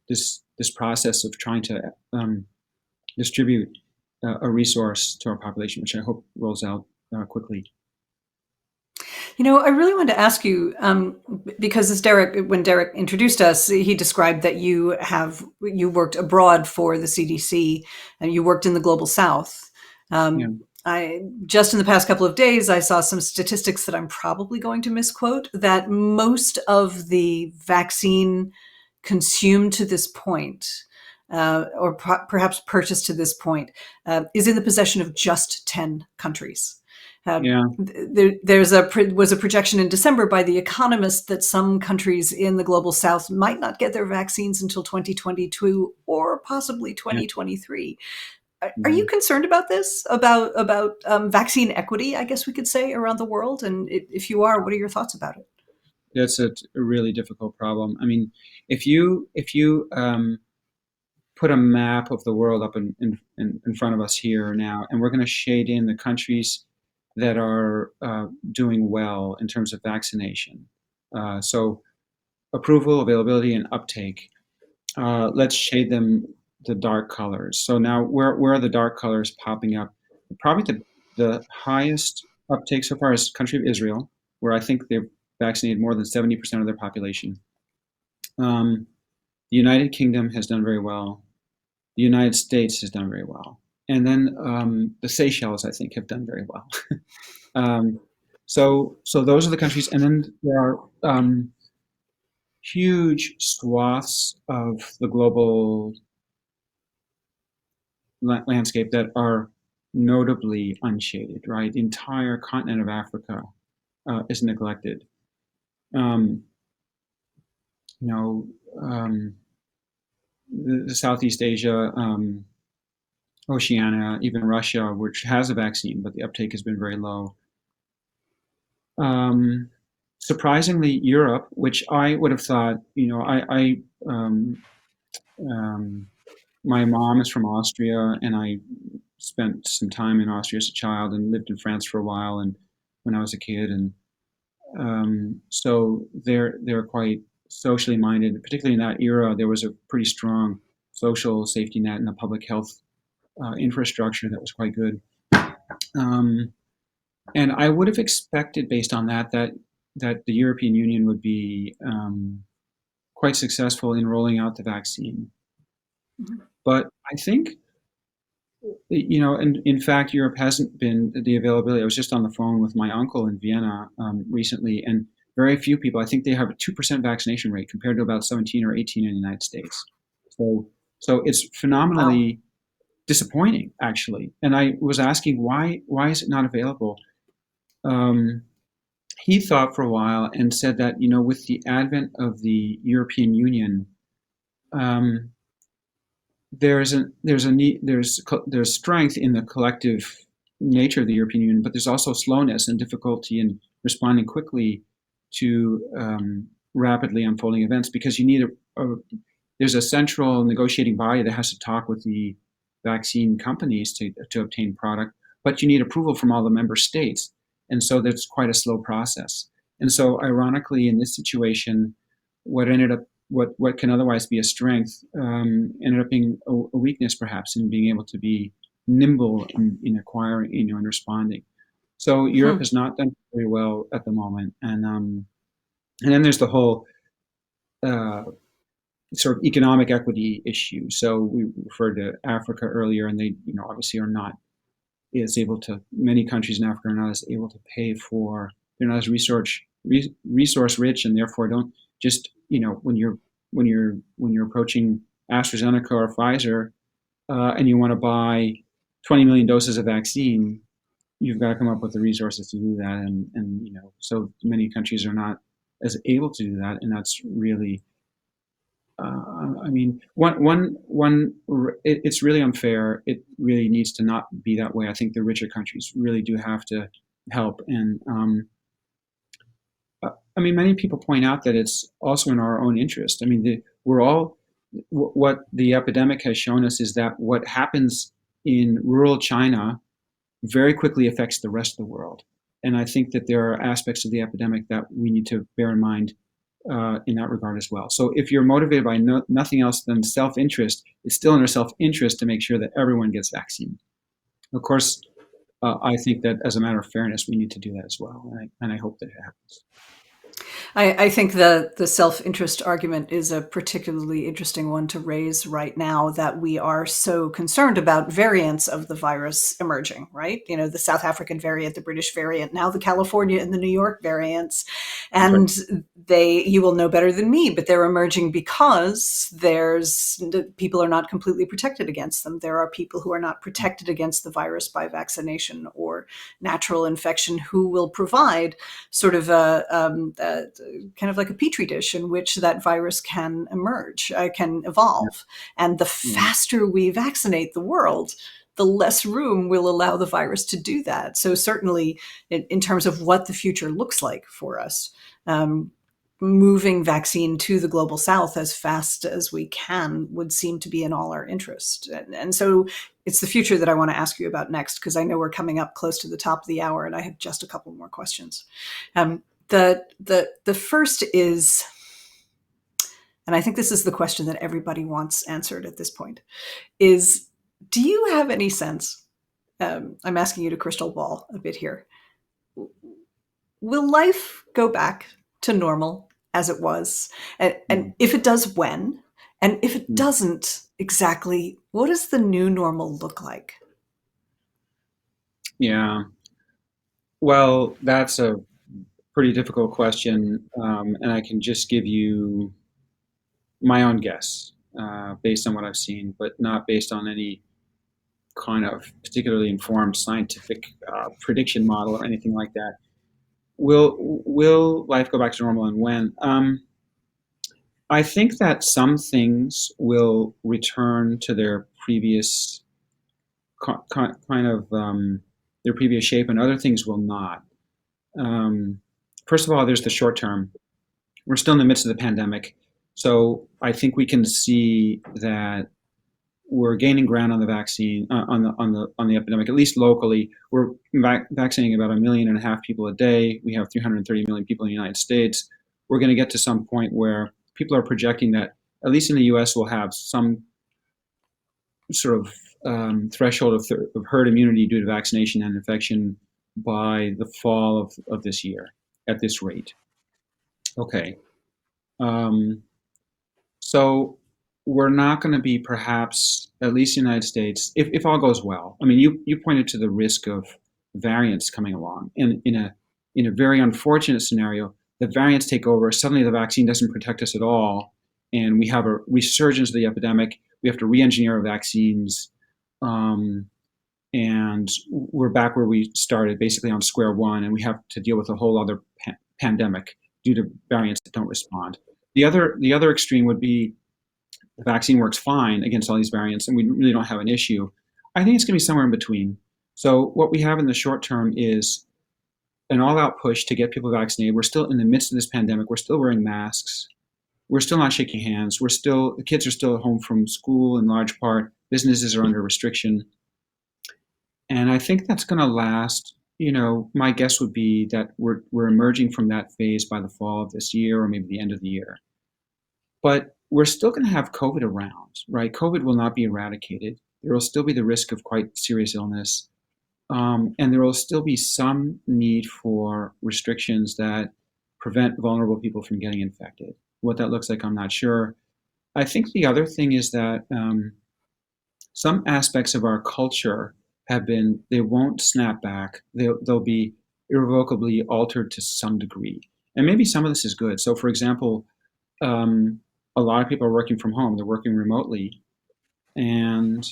this process of trying to distribute a resource to our population, which I hope rolls out quickly. I really wanted to ask you, because when Derek introduced us, he described that you worked abroad for the CDC and you worked in the Global South. Just in the past couple of days, I saw some statistics that I'm probably going to misquote, that most of the vaccine consumed to this point, or perhaps purchased to this point, is in the possession of just 10 countries. There was a projection in December by The Economist that some countries in the Global South might not get their vaccines until 2022 or possibly 2023. Are you concerned about this, about vaccine equity, I guess we could say, around the world? And if you are, what are your thoughts about it? That's a really difficult problem. I mean, if you put a map of the world up in front of us here now, and we're going to shade in the countries that are doing well in terms of vaccination. So approval, availability, and uptake. Let's shade them the dark colors. So now where are the dark colors popping up? Probably the highest uptake so far is the country of Israel, where I think they've vaccinated more than 70% of their population. The United Kingdom has done very well. The United States has done very well. And then the Seychelles, I think, have done very well. So those are the countries. And then there are huge swaths of the global landscape that are notably unshaded, right? The entire continent of Africa is neglected. you know, the Southeast Asia, Oceania, even Russia, which has a vaccine, but the uptake has been very low. Surprisingly, Europe, which I would have thought, my mom is from Austria, and I spent some time in Austria as a child and lived in France for a while, and when I was a kid, and so they're quite socially minded. Particularly in that era, there was a pretty strong social safety net and a public health infrastructure that was quite good. And I would have expected, based on that the European Union would be quite successful in rolling out the vaccine. Mhm. But I think, and in fact, Europe hasn't been the availability. I was just on the phone with my uncle in Vienna recently, and very few people. I think they have a 2% vaccination rate compared to about 17 or 18 in the United States. So it's phenomenally disappointing, actually. And I was asking why is it not available? He thought for a while and said that with the advent of the European Union, there's strength in the collective nature of the European Union, but there's also slowness and difficulty in responding quickly to rapidly unfolding events, because you need there's a central negotiating body that has to talk with the vaccine companies to obtain product, but you need approval from all the member states, and so that's quite a slow process. And so, ironically, in this situation, what can otherwise be a strength ended up being a weakness, perhaps, in being able to be nimble in acquiring, and responding. So Europe has not done very well at the moment, and then there's the whole sort of economic equity issue. So we referred to Africa earlier, and they, obviously are not as able to. Many countries in Africa are not as able to pay for. They're not as resource rich, and therefore don't just when you're approaching AstraZeneca or Pfizer, and you want to buy 20 million doses of vaccine, you've got to come up with the resources to do that, and so many countries are not as able to do that, and that's really. I mean, it's really unfair. It really needs to not be that way. I think the richer countries really do have to help, and I mean, many people point out that it's also in our own interest. I mean, what the epidemic has shown us is that what happens in rural China very quickly affects the rest of the world. And I think that there are aspects of the epidemic that we need to bear in mind in that regard as well. So if you're motivated by nothing else than self-interest, it's still in our self-interest to make sure that everyone gets vaccine. Of course, I think that as a matter of fairness, we need to do that as well. And I hope that it happens. I think the self-interest argument is a particularly interesting one to raise right now, that we are so concerned about variants of the virus emerging, right? The South African variant, the British variant, now the California and the New York variants. And you will know better than me, but they're emerging because people are not completely protected against them. There are people who are not protected against the virus by vaccination or natural infection who will provide sort of a kind of like a petri dish in which that virus can emerge, can evolve. And the faster we vaccinate the world, the less room will allow the virus to do that. So certainly in terms of what the future looks like for us, moving vaccine to the global south as fast as we can would seem to be in all our interest. And so it's the future that I want to ask you about next, because I know we're coming up close to the top of the hour and I have just a couple more questions. The first is, and I think this is the question that everybody wants answered at this point, is, do you have any sense, I'm asking you to crystal ball a bit here, will life go back to normal as it was? And if it does, when? And if it doesn't, exactly, what does the new normal look like? Yeah. Well, that's a pretty difficult question, and I can just give you my own guess based on what I've seen, but not based on any kind of particularly informed scientific prediction model or anything like that. Will life go back to normal, and when? I think that some things will return to their previous kind of their previous shape, and other things will not. Um, First of all, there's the short term. We're still in the midst of the pandemic, so I think we can see that we're gaining ground on the vaccine on the epidemic, at least locally. We're vaccinating about 1.5 million people a day. We have 330 million people in the United States. We're going to get to some point where people are projecting that, at least in the U.S., we'll have some sort of threshold of herd immunity due to vaccination and infection by the fall of this year at this rate. Okay. So we're not going to be, perhaps, at least in the United States, if all goes well. I mean, you pointed to the risk of variants coming along. And in a very unfortunate scenario, the variants take over, suddenly the vaccine doesn't protect us at all, and we have a resurgence of the epidemic. We have to re-engineer our vaccines, and we're back where we started, basically on square one, and we have to deal with a whole other pandemic due to variants that don't respond. The other extreme would be the vaccine works fine against all these variants and we really don't have an issue. I think it's going to be somewhere in between. So what we have in the short term is an all-out push to get people vaccinated. We're still in the midst of this pandemic. We're still wearing masks. We're still not shaking hands. The kids are still at home from school in large part. Businesses are under restriction. And I think that's going to last. My guess would be that we're emerging from that phase by the fall of this year or maybe the end of the year. But we're still going to have COVID around, right? COVID will not be eradicated. There will still be the risk of quite serious illness. And there will still be some need for restrictions that prevent vulnerable people from getting infected. What that looks like, I'm not sure. I think the other thing is that some aspects of our culture they won't snap back. They'll be irrevocably altered to some degree. And maybe some of this is good. So, for example, a lot of people are working from home. They're working remotely. And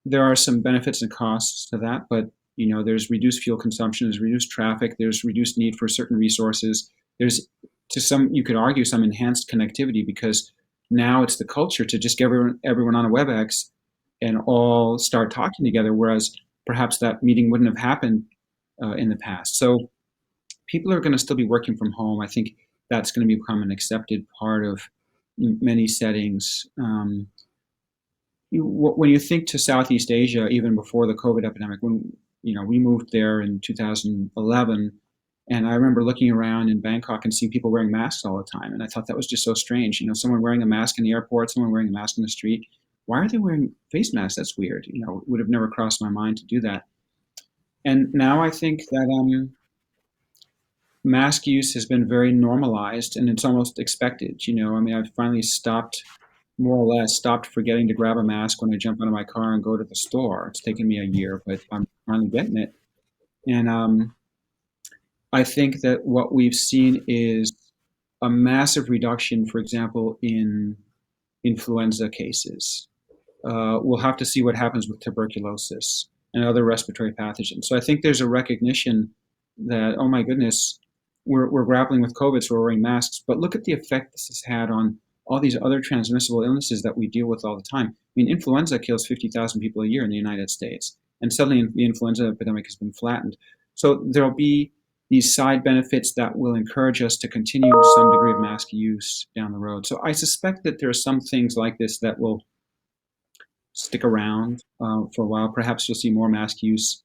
there are some benefits and costs to that, but there's reduced fuel consumption, there's reduced traffic, there's reduced need for certain resources. There's, you could argue, some enhanced connectivity, because now it's the culture to just get everyone on a WebEx and all start talking together, whereas perhaps that meeting wouldn't have happened in the past. So people are going to still be working from home. I think that's going to become an accepted part of many settings. When you think to Southeast Asia, even before the COVID epidemic, when we moved there in 2011, and I remember looking around in Bangkok and seeing people wearing masks all the time, and I thought that was just so strange. Someone wearing a mask in the airport, someone wearing a mask in the street. Why are they wearing face masks? That's weird. It would have never crossed my mind to do that. And now I think that mask use has been very normalized, and it's almost expected. I've finally more or less stopped forgetting to grab a mask when I jump out of my car and go to the store. It's taken me a year, but I'm finally getting it. And I think that what we've seen is a massive reduction, for example, in influenza cases. We'll have to see what happens with tuberculosis and other respiratory pathogens. So I think there's a recognition that, oh my goodness, we're grappling with COVID, so we're wearing masks. But look at the effect this has had on all these other transmissible illnesses that we deal with all the time. Influenza kills 50,000 people a year in the United States, and suddenly the influenza epidemic has been flattened. So there'll be these side benefits that will encourage us to continue some degree of mask use down the road. So I suspect that there are some things like this that will stick around for a while. Perhaps you'll see more mask use,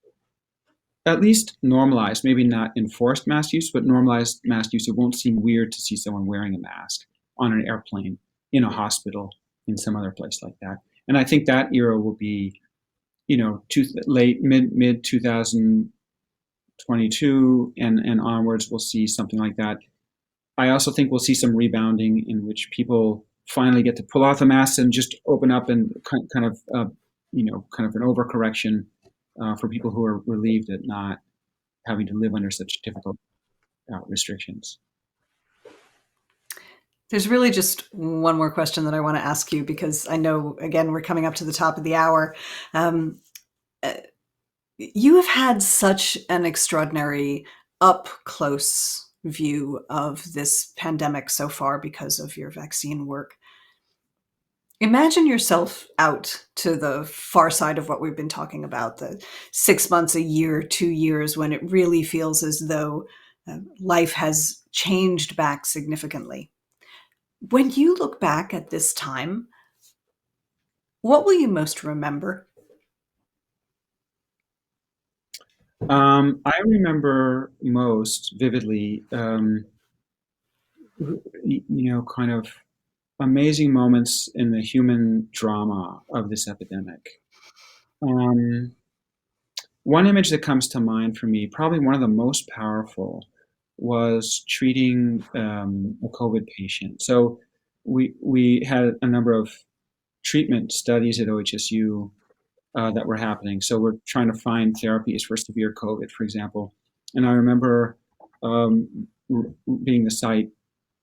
at least normalized, maybe not enforced mask use, but normalized mask use. It won't seem weird to see someone wearing a mask on an airplane, in a hospital, in some other place like that. And I think that era will be, mid 2022 and onwards, we'll see something like that. I also think we'll see some rebounding in which people finally get to pull off the masks and just open up, and kind of an overcorrection for people who are relieved at not having to live under such difficult restrictions. There's really just one more question that I want to ask you, because I know, again, we're coming up to the top of the hour. You have had such an extraordinary up-close view of this pandemic so far because of your vaccine work. Imagine yourself out to the far side of what we've been talking about, the 6 months, a year, 2 years, when it really feels as though life has changed back significantly. When you look back at this time, what will you most remember? I remember most vividly, kind of amazing moments in the human drama of this epidemic. One image that comes to mind for me, probably one of the most powerful, was treating a COVID patient. So we had a number of treatment studies at OHSU that were happening. So we're trying to find therapies for severe COVID, for example. And I remember being the site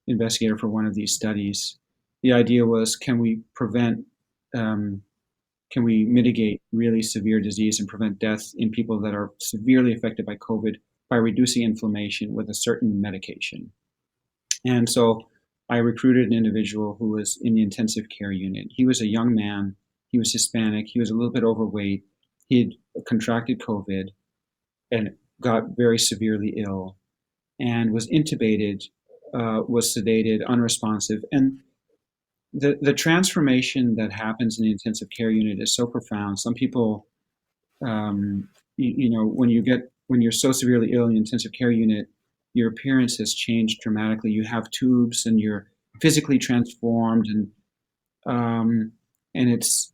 investigator for one of these studies. The idea was, can we mitigate really severe disease and prevent death in people that are severely affected by COVID by reducing inflammation with a certain medication? And so I recruited an individual who was in the intensive care unit. He was a young man. He was Hispanic. He was a little bit overweight. He had contracted COVID and got very severely ill and was intubated, was sedated, unresponsive. And the transformation that happens in the intensive care unit is so profound. Some people, when you're so severely ill in the intensive care unit, your appearance has changed dramatically. You have tubes and you're physically transformed, and it's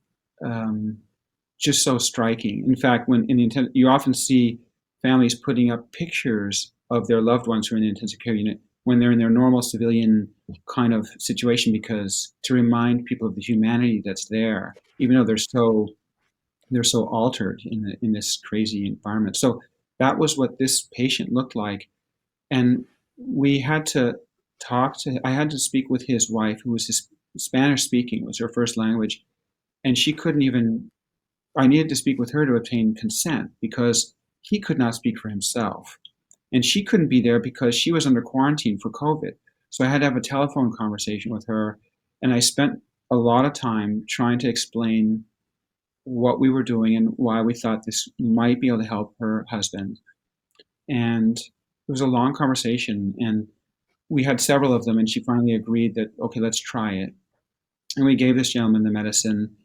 just so striking. In fact, you often see families putting up pictures of their loved ones who are in the intensive care unit when they're in their normal civilian kind of situation, because to remind people of the humanity that's there, even though they're so altered in this crazy environment. So that was what this patient looked like, and we had to I had to speak with his wife, who was Spanish speaking, was her first language, and she couldn't even. I needed to speak with her to obtain consent because he could not speak for himself. And she couldn't be there because she was under quarantine for COVID. So I had to have a telephone conversation with her. And I spent a lot of time trying to explain what we were doing and why we thought this might be able to help her husband. And it was a long conversation. And we had several of them. And she finally agreed that, okay, let's try it. And we gave this gentleman the medicine.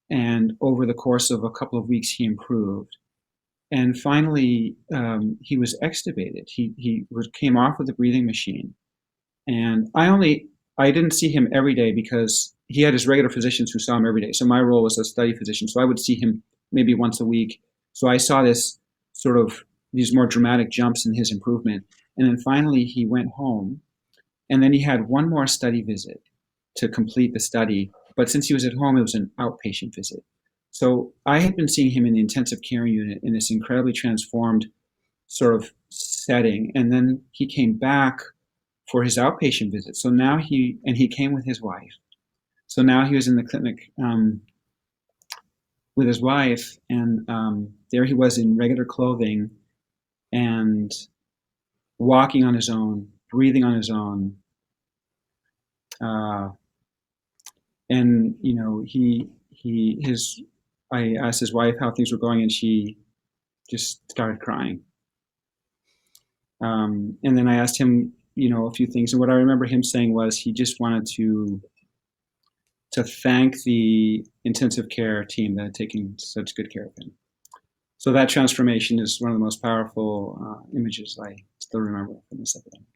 And over the course of a couple of weeks, he improved. And finally, he was extubated. He came off with the breathing machine. And I didn't see him every day because he had his regular physicians who saw him every day. So my role was a study physician. So I would see him maybe once a week. So I saw these more dramatic jumps in his improvement. And then finally, he went home. And then he had one more study visit to complete the study. But since he was at home, it was an outpatient visit. So I had been seeing him in the intensive care unit in this incredibly transformed sort of setting. And then he came back for his outpatient visit. So now he came with his wife. So now he was in the clinic with his wife, and there he was in regular clothing and walking on his own, breathing on his own. And I asked his wife how things were going, and she just started crying. And then I asked him, a few things. And what I remember him saying was he just wanted to thank the intensive care team that had taken such good care of him. So that transformation is one of the most powerful images I still remember from this epidemic.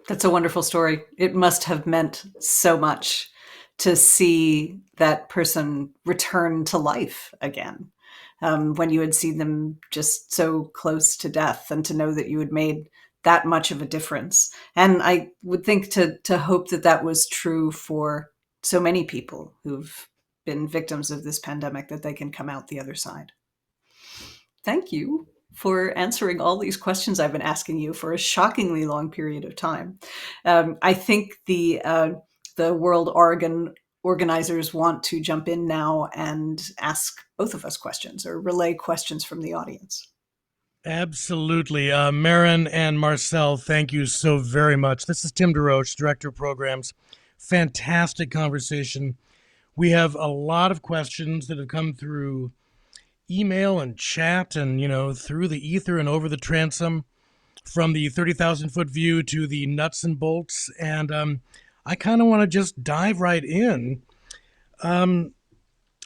That's a wonderful story. It must have meant so much to see that person return to life again, when you had seen them just so close to death, and to know that you had made that much of a difference. And I would think to hope that was true for so many people who've been victims of this pandemic, that they can come out the other side. Thank you for answering all these questions I've been asking you for a shockingly long period of time. I think the World Oregon organizers want to jump in now and ask both of us questions, or relay questions from the audience. Absolutely. Maryn and Marcel, thank you so very much. This is Tim DeRoche, Director of Programs. Fantastic conversation. We have a lot of questions that have come through email and chat and, through the ether and over the transom, from the 30,000 foot view to the nuts and bolts. And I kind of want to just dive right in.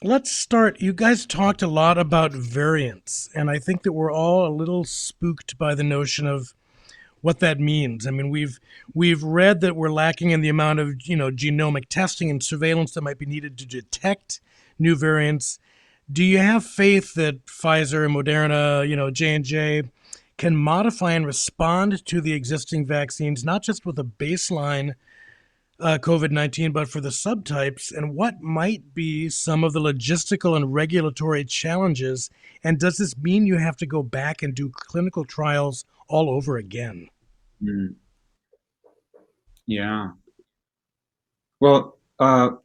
Let's start. You guys talked a lot about variants, and I think that we're all a little spooked by the notion of what that means. I mean, we've read that we're lacking in the amount of genomic testing and surveillance that might be needed to detect new variants. Do you have faith that Pfizer, Moderna, J&J can modify and respond to the existing vaccines, not just with a baseline COVID-19, but for the subtypes? And what might be some of the logistical and regulatory challenges? And does this mean you have to go back and do clinical trials all over again? Yeah. Well,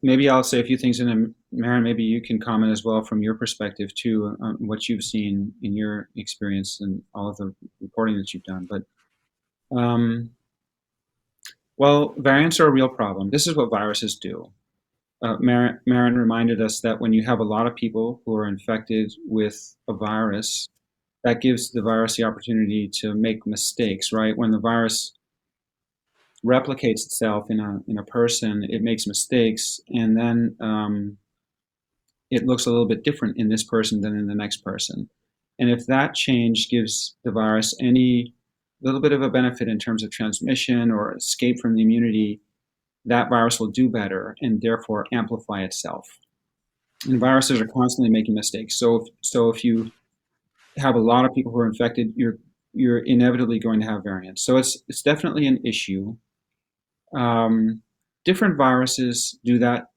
maybe I'll say a few things, and then Maryn, maybe you can comment as well from your perspective too, on what you've seen in your experience and all of the reporting that you've done. But well, variants are a real problem. This is what viruses do. Maryn reminded us that when you have a lot of people who are infected with a virus, that gives the virus the opportunity to make mistakes, right? When the virus replicates itself in a person, it makes mistakes, and then it looks a little bit different in this person than in the next person. And if that change gives the virus any little bit of a benefit in terms of transmission or escape from the immunity, that virus will do better and therefore amplify itself. And viruses are constantly making mistakes. So if you have a lot of people who are infected, you're inevitably going to have variants. So it's definitely an issue. Different viruses do that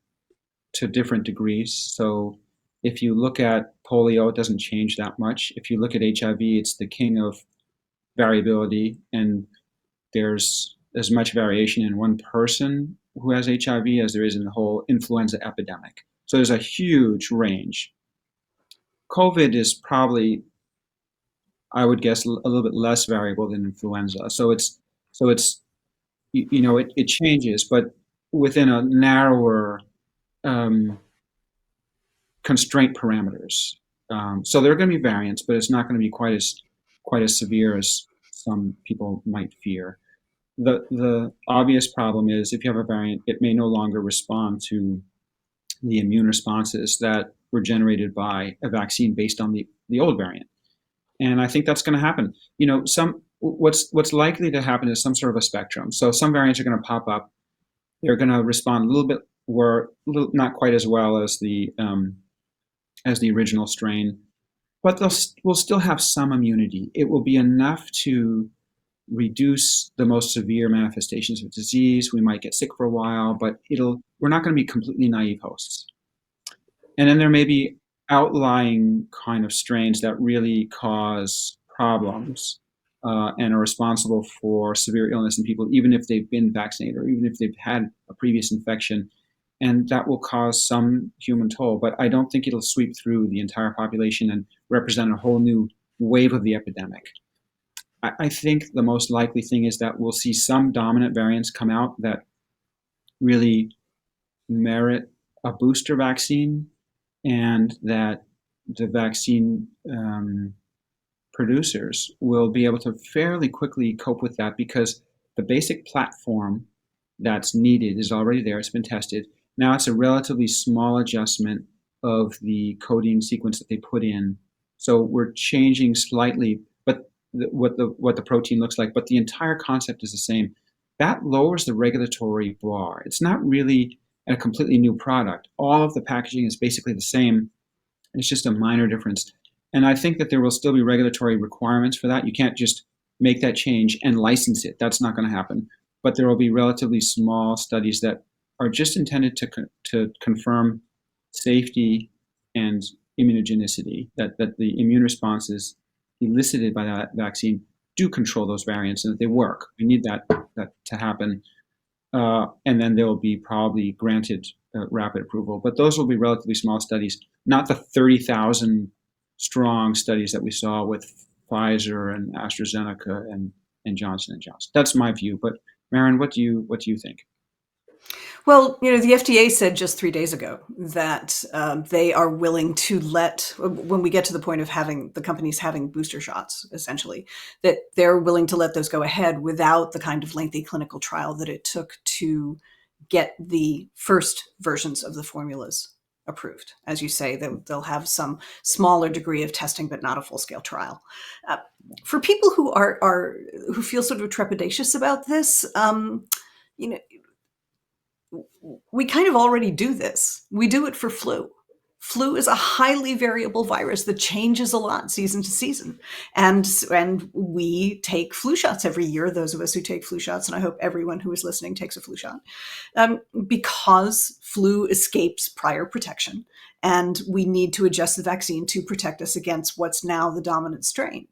to different degrees. So if you look at polio, it doesn't change that much. If you look at HIV, it's the king of variability, and there's as much variation in one person who has HIV as there is in the whole influenza epidemic. So there's a huge range. COVID is probably, I would guess, a little bit less variable than influenza. So it changes, but within a narrower constraint parameters. So there are going to be variants, but it's not going to be quite as severe as some people might fear. The obvious problem is if you have a variant, it may no longer respond to the immune responses that were generated by a vaccine based on the old variant. And I think that's going to happen. What's likely to happen is some sort of a spectrum. So some variants are going to pop up. They're going to respond a little bit, not quite as well as the original strain, but we'll still have some immunity. It will be enough to reduce the most severe manifestations of disease. We might get sick for a while, but we're not going to be completely naive hosts. And then there may be outlying kind of strains that really cause problems and are responsible for severe illness in people, even if they've been vaccinated or even if they've had a previous infection. And that will cause some human toll, but I don't think it'll sweep through the entire population and represent a whole new wave of the epidemic. I think the most likely thing is that we'll see some dominant variants come out that really merit a booster vaccine, and that the vaccine producers will be able to fairly quickly cope with that because the basic platform that's needed is already there. It's been tested. Now it's a relatively small adjustment of the coding sequence that they put in. So we're changing slightly, but what the protein looks like, but the entire concept is the same. That lowers the regulatory bar. It's not really a completely new product. All of the packaging is basically the same. It's just a minor difference. And I think that there will still be regulatory requirements for that. You can't just make that change and license it. That's not going to happen. But there will be relatively small studies that are just intended to confirm safety and immunogenicity, that the immune responses elicited by that vaccine do control those variants and that they work. We need that to happen. And then they will be probably granted rapid approval. But those will be relatively small studies, not the 30,000 strong studies that we saw with Pfizer and AstraZeneca and Johnson & Johnson. That's my view. But Maryn, what do you think? Well, the FDA said just 3 days ago that they are willing to when we get to the point of having the companies having booster shots, essentially, that they're willing to let those go ahead without the kind of lengthy clinical trial that it took to get the first versions of the formulas approved. As you say, they'll have some smaller degree of testing, but not a full-scale trial. For people who who feel sort of trepidatious about this, we kind of already do this. We do it for flu. Flu is a highly variable virus that changes a lot season to season. And we take flu shots every year, those of us who take flu shots, and I hope everyone who is listening takes a flu shot, because flu escapes prior protection, and we need to adjust the vaccine to protect us against what's now the dominant strain.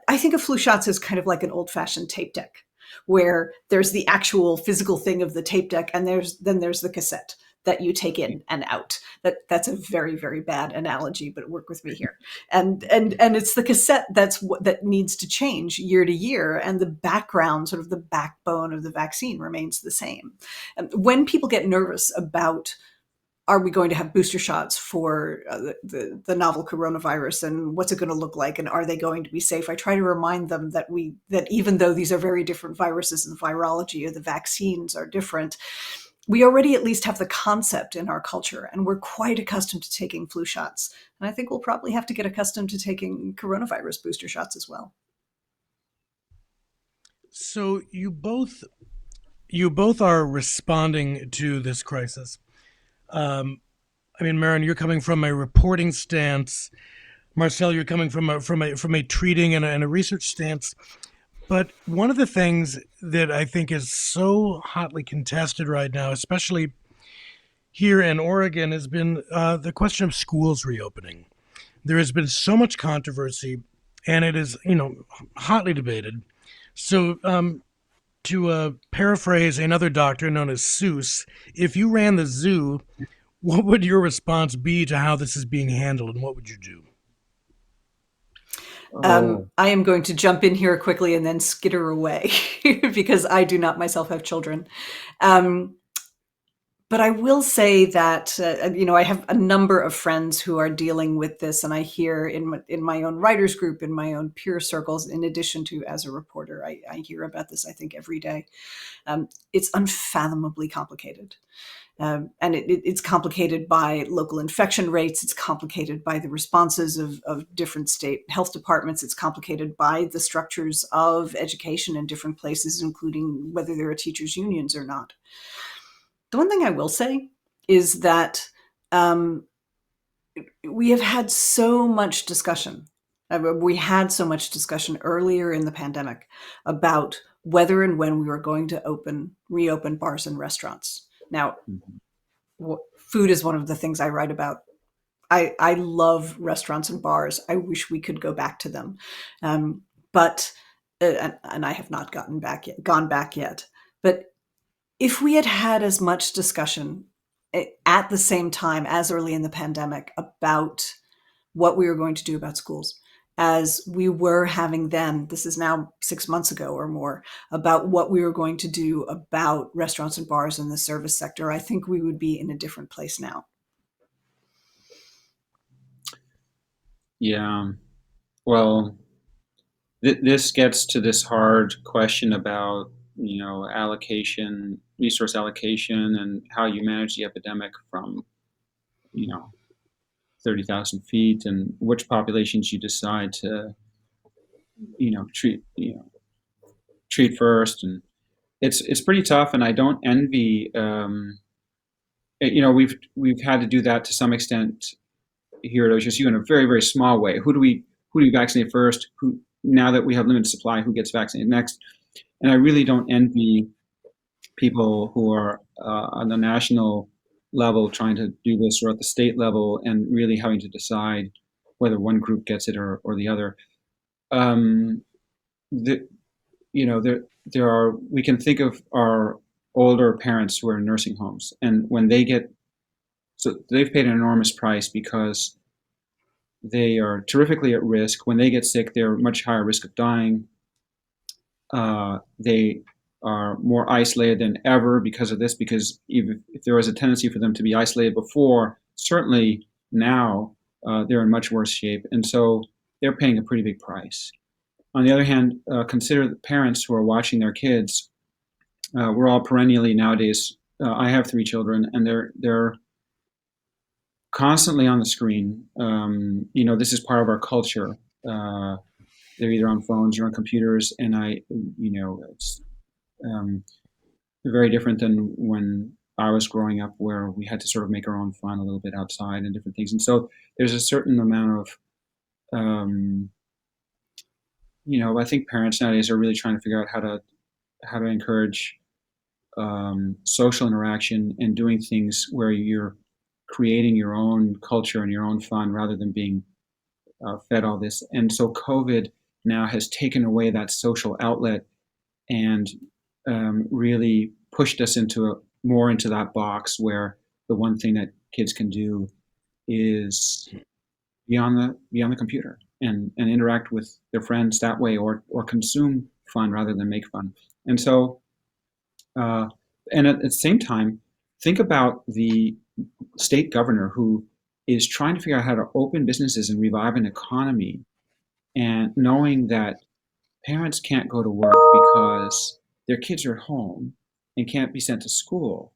I think of flu shots as kind of like an old-fashioned tape deck, where there's the actual physical thing of the tape deck, and then there's the cassette that you take in and out. That's a very, very bad analogy, but work with me here. And it's the cassette that needs to change year to year, and the background, sort of the backbone of the vaccine, remains the same. And when people get nervous about, are we going to have booster shots for the novel coronavirus, and what's it going to look like, and are they going to be safe? I try to remind them that even though these are very different viruses and the virology of the vaccines are different, we already at least have the concept in our culture, and we're quite accustomed to taking flu shots. And I think we'll probably have to get accustomed to taking coronavirus booster shots as well. So you both are responding to this crisis. Maryn, you're coming from a reporting stance. Marcel, you're coming from a treating and a research stance. But one of the things that I think is so hotly contested right now, especially here in Oregon, has been the question of schools reopening. There has been so much controversy, and it is, hotly debated. So, to paraphrase another doctor known as Seuss, if you ran the zoo, what would your response be to how this is being handled, and what would you do? I am going to jump in here quickly and then skitter away because I do not myself have children. But I will say that, I have a number of friends who are dealing with this, and I hear in my own writers group, in my own peer circles, in addition to as a reporter, I hear about this, I think, every day. It's unfathomably complicated. And it's complicated by local infection rates. It's complicated by the responses of different state health departments. It's complicated by the structures of education in different places, including whether there are teachers' unions or not. The one thing I will say is that we have had so much discussion. We had so much discussion earlier in the pandemic about whether and when we were going to reopen bars and restaurants. Now, food is one of the things I write about. I love restaurants and bars. I wish we could go back to them. But I have not gone back yet. But if we had as much discussion at the same time as early in the pandemic about what we were going to do about schools, as we were having then, this is now 6 months ago or more, about what we were going to do about restaurants and bars in the service sector, I think we would be in a different place now. Yeah. Well, this gets to this hard question about, resource allocation, and how you manage the epidemic from, 30,000 feet, and which populations you decide to, treat first. And it's pretty tough, and I don't envy, we've had to do that to some extent here at OHSU in a very, very small way. Who do we vaccinate first? Now that we have limited supply, who gets vaccinated next? And I really don't envy people who are on the national level trying to do this, or at the state level, and really having to decide whether one group gets it or the other. We can think of our older parents who are in nursing homes, and when they've paid an enormous price because they are terrifically at risk. When they get sick, they're much higher risk of dying. They are more isolated than ever because of this, because even if there was a tendency for them to be isolated before, certainly now they're in much worse shape. And so they're paying a pretty big price. On the other hand, consider the parents who are watching their kids. We're all perennially nowadays. I have 3 children, and they're constantly on the screen. This is part of our culture. They're either on phones or on computers, and it's very different than when I was growing up, where we had to sort of make our own fun a little bit outside and different things. And so there's a certain amount of I think parents nowadays are really trying to figure out how to encourage social interaction and doing things where you're creating your own culture and your own fun rather than being fed all this. And so COVID now has taken away that social outlet and really pushed us more into that box where the one thing that kids can do is be on the computer and interact with their friends that way, or consume fun rather than make fun. And so, and at the same time, think about the state governor who is trying to figure out how to open businesses and revive an economy, and knowing that parents can't go to work because their kids are at home and can't be sent to school.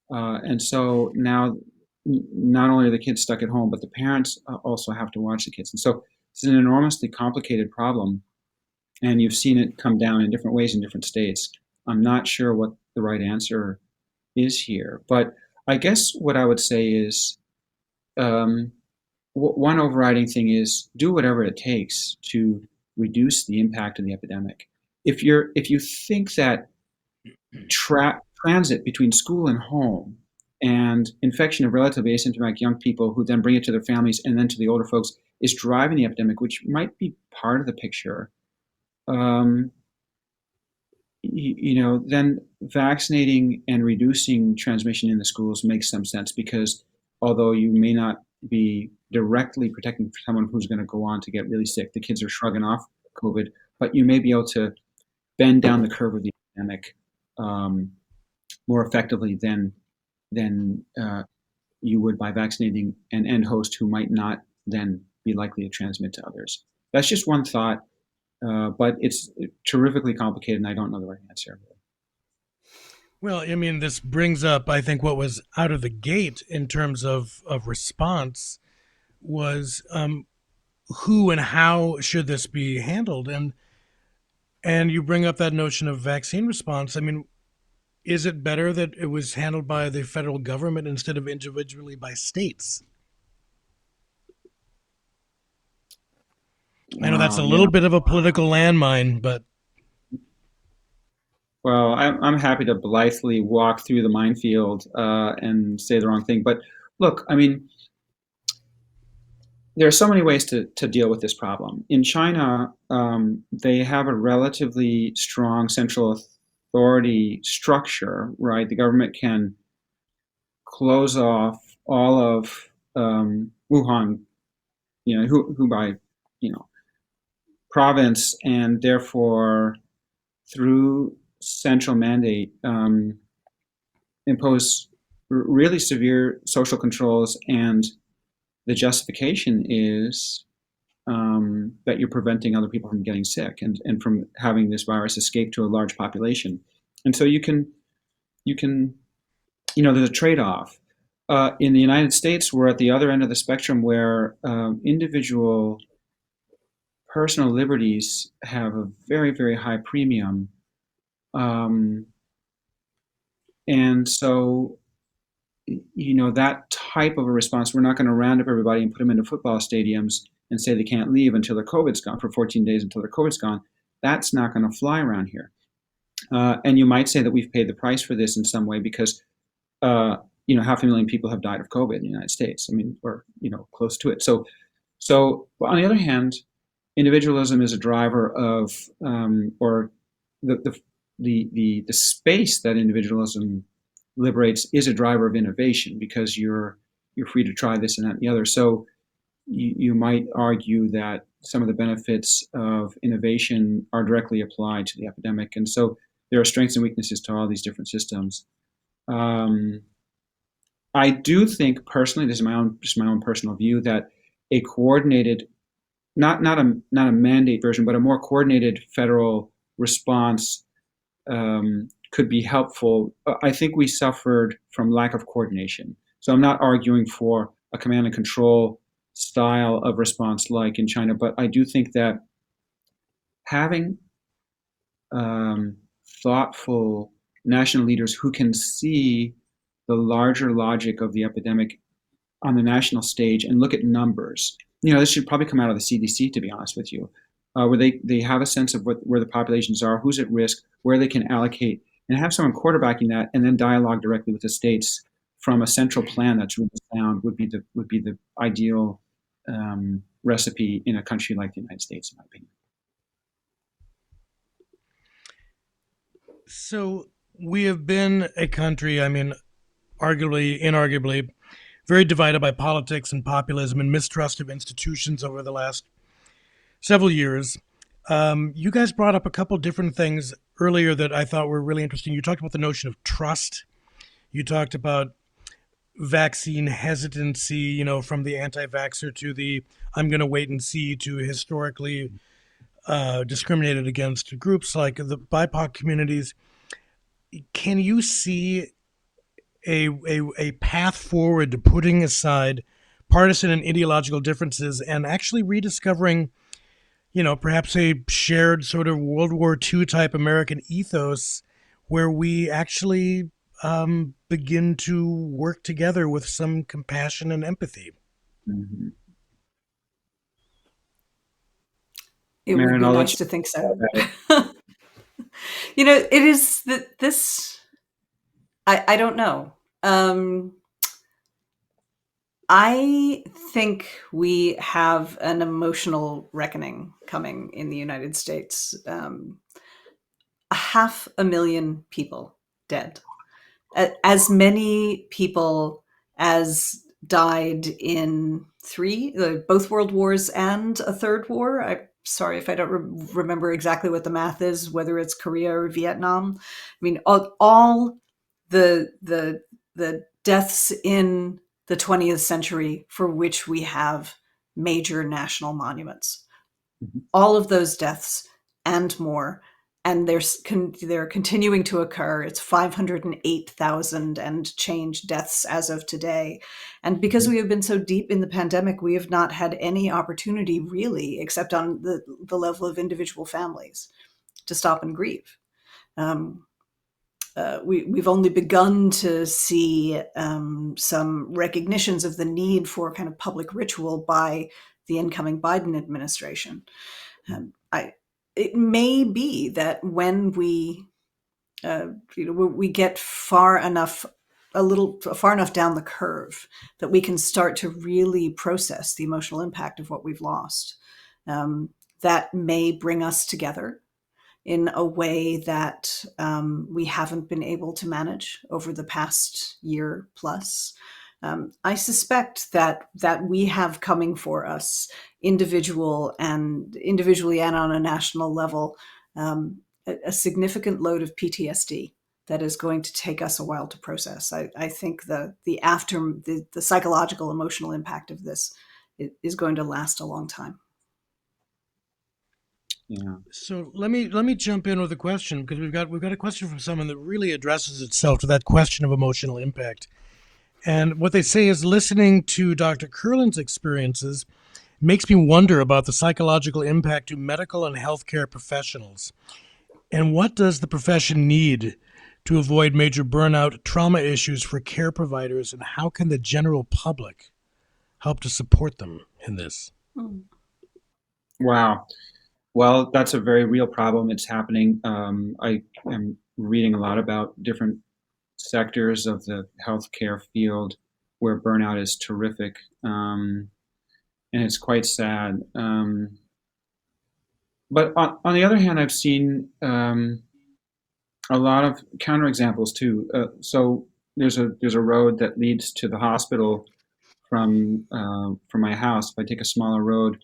And so now not only are the kids stuck at home, but the parents also have to watch the kids. And so it's an enormously complicated problem, and you've seen it come down in different ways in different states. I'm not sure what the right answer is here, but I guess what I would say is one overriding thing is do whatever it takes to reduce the impact of the epidemic. If you think that transit between school and home and infection of relatively asymptomatic young people who then bring it to their families and then to the older folks is driving the epidemic, which might be part of the picture, then vaccinating and reducing transmission in the schools makes some sense, because although you may not be directly protecting someone who's going to go on to get really sick, the kids are shrugging off COVID, but you may be able to bend down the curve of the epidemic more effectively than you would by vaccinating an end host who might not then be likely to transmit to others. That's just one thought, but it's terrifically complicated, and I don't know the right answer. Well, I mean, this brings up, I think, what was out of the gate in terms of response was who and how should this be handled? And you bring up that notion of vaccine response. I mean, is it better that it was handled by the federal government instead of individually by states? I know that's a little bit of a political landmine, but... Well, I'm happy to blithely walk through the minefield and say the wrong thing. But look, I mean, there are so many ways to deal with this problem. In China, they have a relatively strong central authority structure, right? The government can close off all of Wuhan, Hubei, province, and therefore, through central mandate, impose really severe social controls, and the justification is that you're preventing other people from getting sick and from having this virus escape to a large population. And so you can, there's a trade-off. In the United States, we're at the other end of the spectrum where individual personal liberties have a very, very high premium. And so, that type of a response, we're not going to round up everybody and put them into football stadiums and say they can't leave until their COVID's gone, for 14 days until their COVID's gone. That's not going to fly around here. And you might say that we've paid the price for this in some way because, 500,000 people have died of COVID in the United States. I mean, or, close to it. So on the other hand, individualism is a driver of, or the space that individualism liberates is a driver of innovation, because you're free to try this and that and the other. So you might argue that some of the benefits of innovation are directly applied to the epidemic. And so there are strengths and weaknesses to all these different systems. I do think personally, this is just my own personal view, that a coordinated, not a mandate version, but a more coordinated federal response could be helpful. I think we suffered from lack of coordination. So I'm not arguing for a command and control style of response like in China, but I do think that having thoughtful national leaders who can see the larger logic of the epidemic on the national stage and look at numbers. This should probably come out of the CDC, to be honest with you, where they have a sense of where the populations are, who's at risk, where they can allocate, and have someone quarterbacking that, and then dialogue directly with the states from a central plan that's really sound would be the ideal recipe in a country like the United States, in my opinion. So we have been a country, inarguably, very divided by politics and populism and mistrust of institutions over the last several years. You guys brought up a couple different things earlier that I thought were really interesting. You talked about the notion of trust. You talked about vaccine hesitancy, from the anti-vaxxer to the I'm going to wait and see to historically discriminated against groups like the BIPOC communities. Can you see a path forward to putting aside partisan and ideological differences and actually rediscovering, perhaps a shared sort of World War II type American ethos where we actually begin to work together with some compassion and empathy? Mm-hmm. It Maryn, would be I'll nice to think so. It is this. I don't know. I think we have an emotional reckoning coming in the United States. 500,000 people dead. As many people as died in both world wars and a third war. I'm sorry if I don't remember exactly what the math is, whether it's Korea or Vietnam. All the deaths in the 20th century for which we have major national monuments. Mm-hmm. All of those deaths and more, and they're continuing to occur. It's 508,000 and change deaths as of today. And because we have been so deep in the pandemic, we have not had any opportunity really, except on the level of individual families, to stop and grieve. We've only begun to see some recognitions of the need for kind of public ritual by the incoming Biden administration. It may be that when we get far enough down the curve that we can start to really process the emotional impact of what we've lost. That may bring us together in a way that we haven't been able to manage over the past year plus. I suspect that we have coming for us individually and on a national level, a significant load of PTSD that is going to take us a while to process. I think the psychological, emotional impact of this is going to last a long time. Yeah. So let me jump in with a question, because we've got a question from someone that really addresses itself to that question of emotional impact. And what they say is, listening to Dr. Curlin's experiences makes me wonder about the psychological impact to medical and healthcare professionals. And what does the profession need to avoid major burnout, trauma issues for care providers, and how can the general public help to support them in this? Wow. Well, that's a very real problem. It's happening. I am reading a lot about different sectors of the healthcare field where burnout is terrific, and it's quite sad. But on the other hand, I've seen a lot of counterexamples too. So there's a road that leads to the hospital from my house. If I take a smaller road,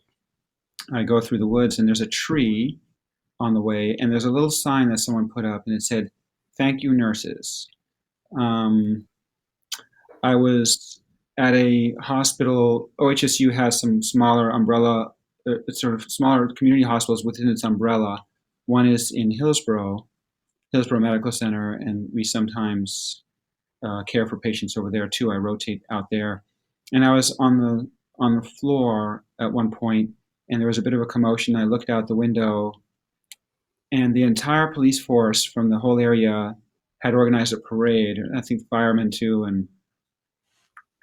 I go through the woods, and there's a tree on the way, and there's a little sign that someone put up, and it said, "Thank you, nurses." I was at a hospital. OHSU has some smaller umbrella, sort of smaller community hospitals within its umbrella. One is in Hillsborough Medical Center, and we sometimes care for patients over there too. I rotate out there, and I was on the floor at one point, and there was a bit of a commotion. I looked out the window, and the entire police force from the whole area had organized a parade. I think firemen too, and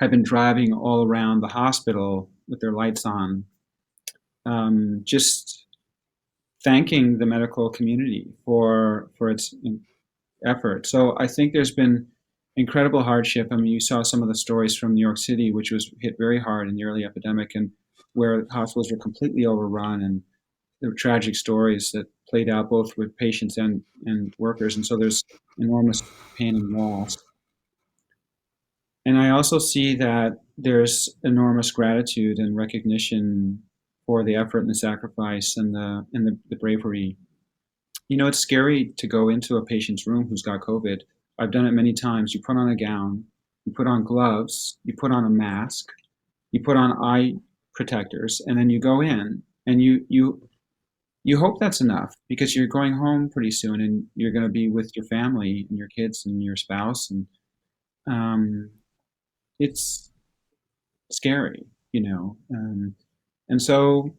had been driving all around the hospital with their lights on, just thanking the medical community for its effort. So I think there's been incredible hardship. I mean, you saw some of the stories from New York City, which was hit very hard in the early epidemic, and where hospitals were completely overrun, and there were tragic stories that played out both with patients and workers. And so there's enormous pain and loss. And I also see that there's enormous gratitude and recognition for the effort and the sacrifice and the bravery. You know, it's scary to go into a patient's room who's got COVID. I've done it many times. You put on a gown, you put on gloves, you put on a mask, you put on eye protectors, and then you go in, and you hope that's enough, because you're going home pretty soon, and you're going to be with your family and your kids and your spouse, and it's scary, you know. And so,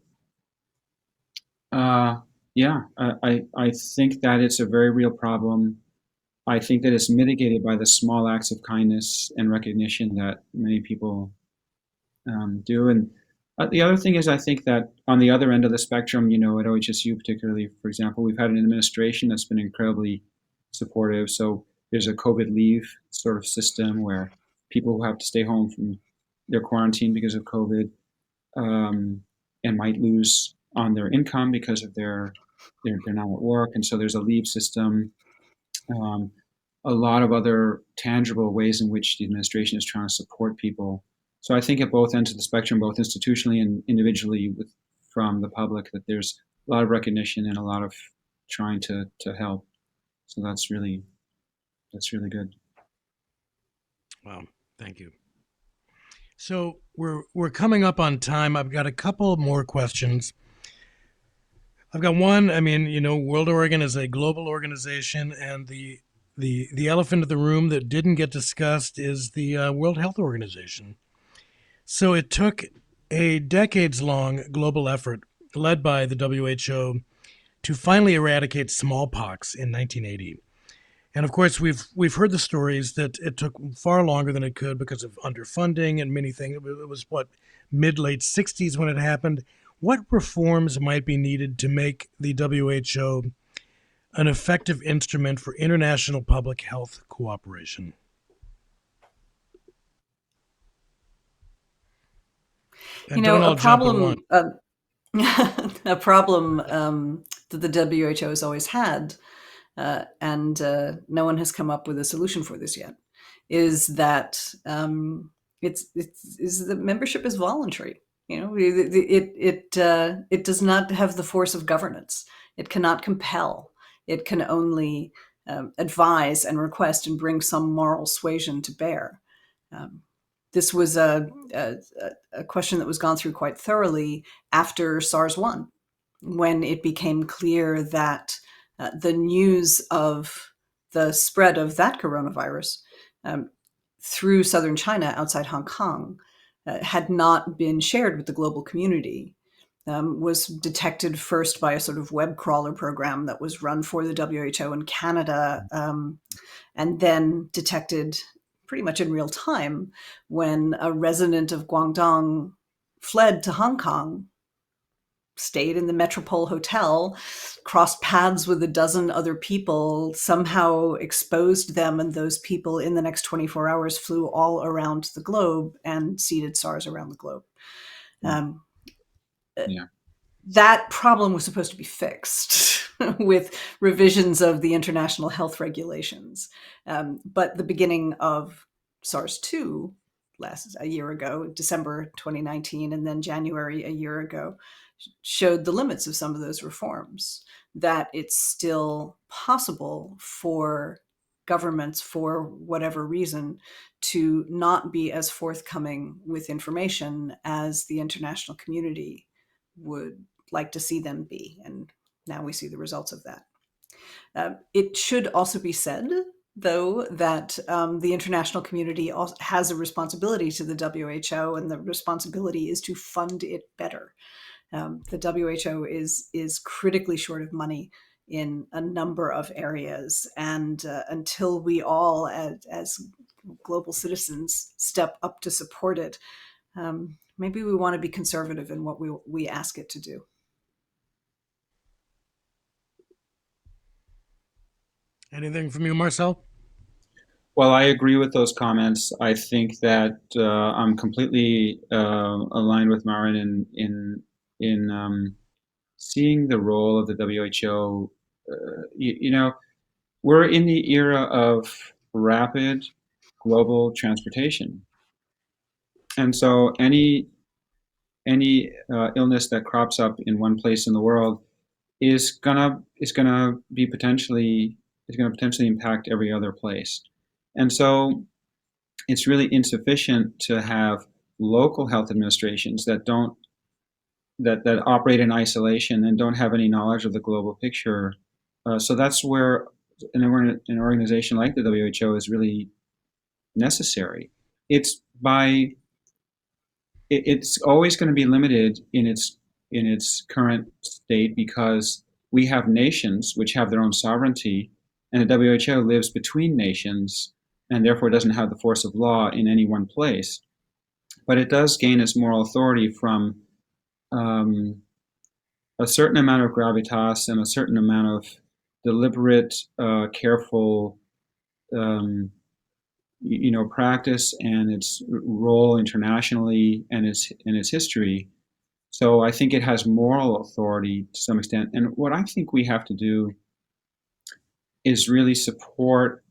yeah, I think that it's a very real problem. I think that it's mitigated by the small acts of kindness and recognition that many people do. And the other thing is, I think that on the other end of the spectrum, you know, at OHSU particularly, for example, we've had an administration that's been incredibly supportive. So there's a COVID leave sort of system where people who have to stay home from their quarantine because of COVID and might lose on their income because of they're not at work, and so there's a leave system. A lot of other tangible ways in which the administration is trying to support people. So I think at both ends of the spectrum, both institutionally and individually from the public, that there's a lot of recognition and a lot of trying to help. So that's really good. Wow, thank you. So we're coming up on time. I've got a couple more questions. I've got one. I mean, you know, World Oregon is a global organization, and the elephant in the room that didn't get discussed is the World Health Organization. So it took a decades-long global effort led by the WHO to finally eradicate smallpox in 1980. And of course, we've heard the stories that it took far longer than it could because of underfunding and many things. It was mid-late 60s when it happened. What reforms might be needed to make the WHO an effective instrument for international public health cooperation? And you know, don't all a problem, jump a problem that the WHO has always had, and no one has come up with a solution for this yet, is that the membership is voluntary. You know, it does not have the force of governance. It cannot compel. It can only advise and request and bring some moral suasion to bear. This was a question that was gone through quite thoroughly after SARS-1, when it became clear that the news of the spread of that coronavirus through southern China, outside Hong Kong, had not been shared with the global community, was detected first by a sort of web crawler program that was run for the WHO in Canada, and then detected pretty much in real time when a resident of Guangdong fled to Hong Kong, stayed in the Metropole Hotel, crossed paths with a dozen other people, somehow exposed them, and those people in the next 24 hours flew all around the globe and seeded SARS around the globe. Yeah. That problem was supposed to be fixed with revisions of the international health regulations. But the beginning of SARS-2 a year ago, December 2019, and then January a year ago, showed the limits of some of those reforms, that it's still possible for governments, for whatever reason, to not be as forthcoming with information as the international community would like to see them be. And now we see the results of that. It should also be said, though, that the international community also has a responsibility to the WHO, and the responsibility is to fund it better. The WHO is critically short of money in a number of areas, and until we all, as global citizens, step up to support it, maybe we want to be conservative in what we ask it to do. Anything from you, Marcel? Well, I agree with those comments. I think that I'm completely aligned with Maryn in seeing the role of the WHO. You know, we're in the era of rapid global transportation, and so any illness that crops up in one place in the world is gonna potentially impact every other place. And so it's really insufficient to have local health administrations that don't that operate in isolation and don't have any knowledge of the global picture. So that's where an organization like the WHO is really necessary. It's by it's always going to be limited in its current state because we have nations which have their own sovereignty, and the WHO lives between nations and therefore doesn't have the force of law in any one place. But it does gain its moral authority from a certain amount of gravitas and a certain amount of deliberate, careful, practice and its role internationally and its history. So I think it has moral authority to some extent. And what I think we have to do is really support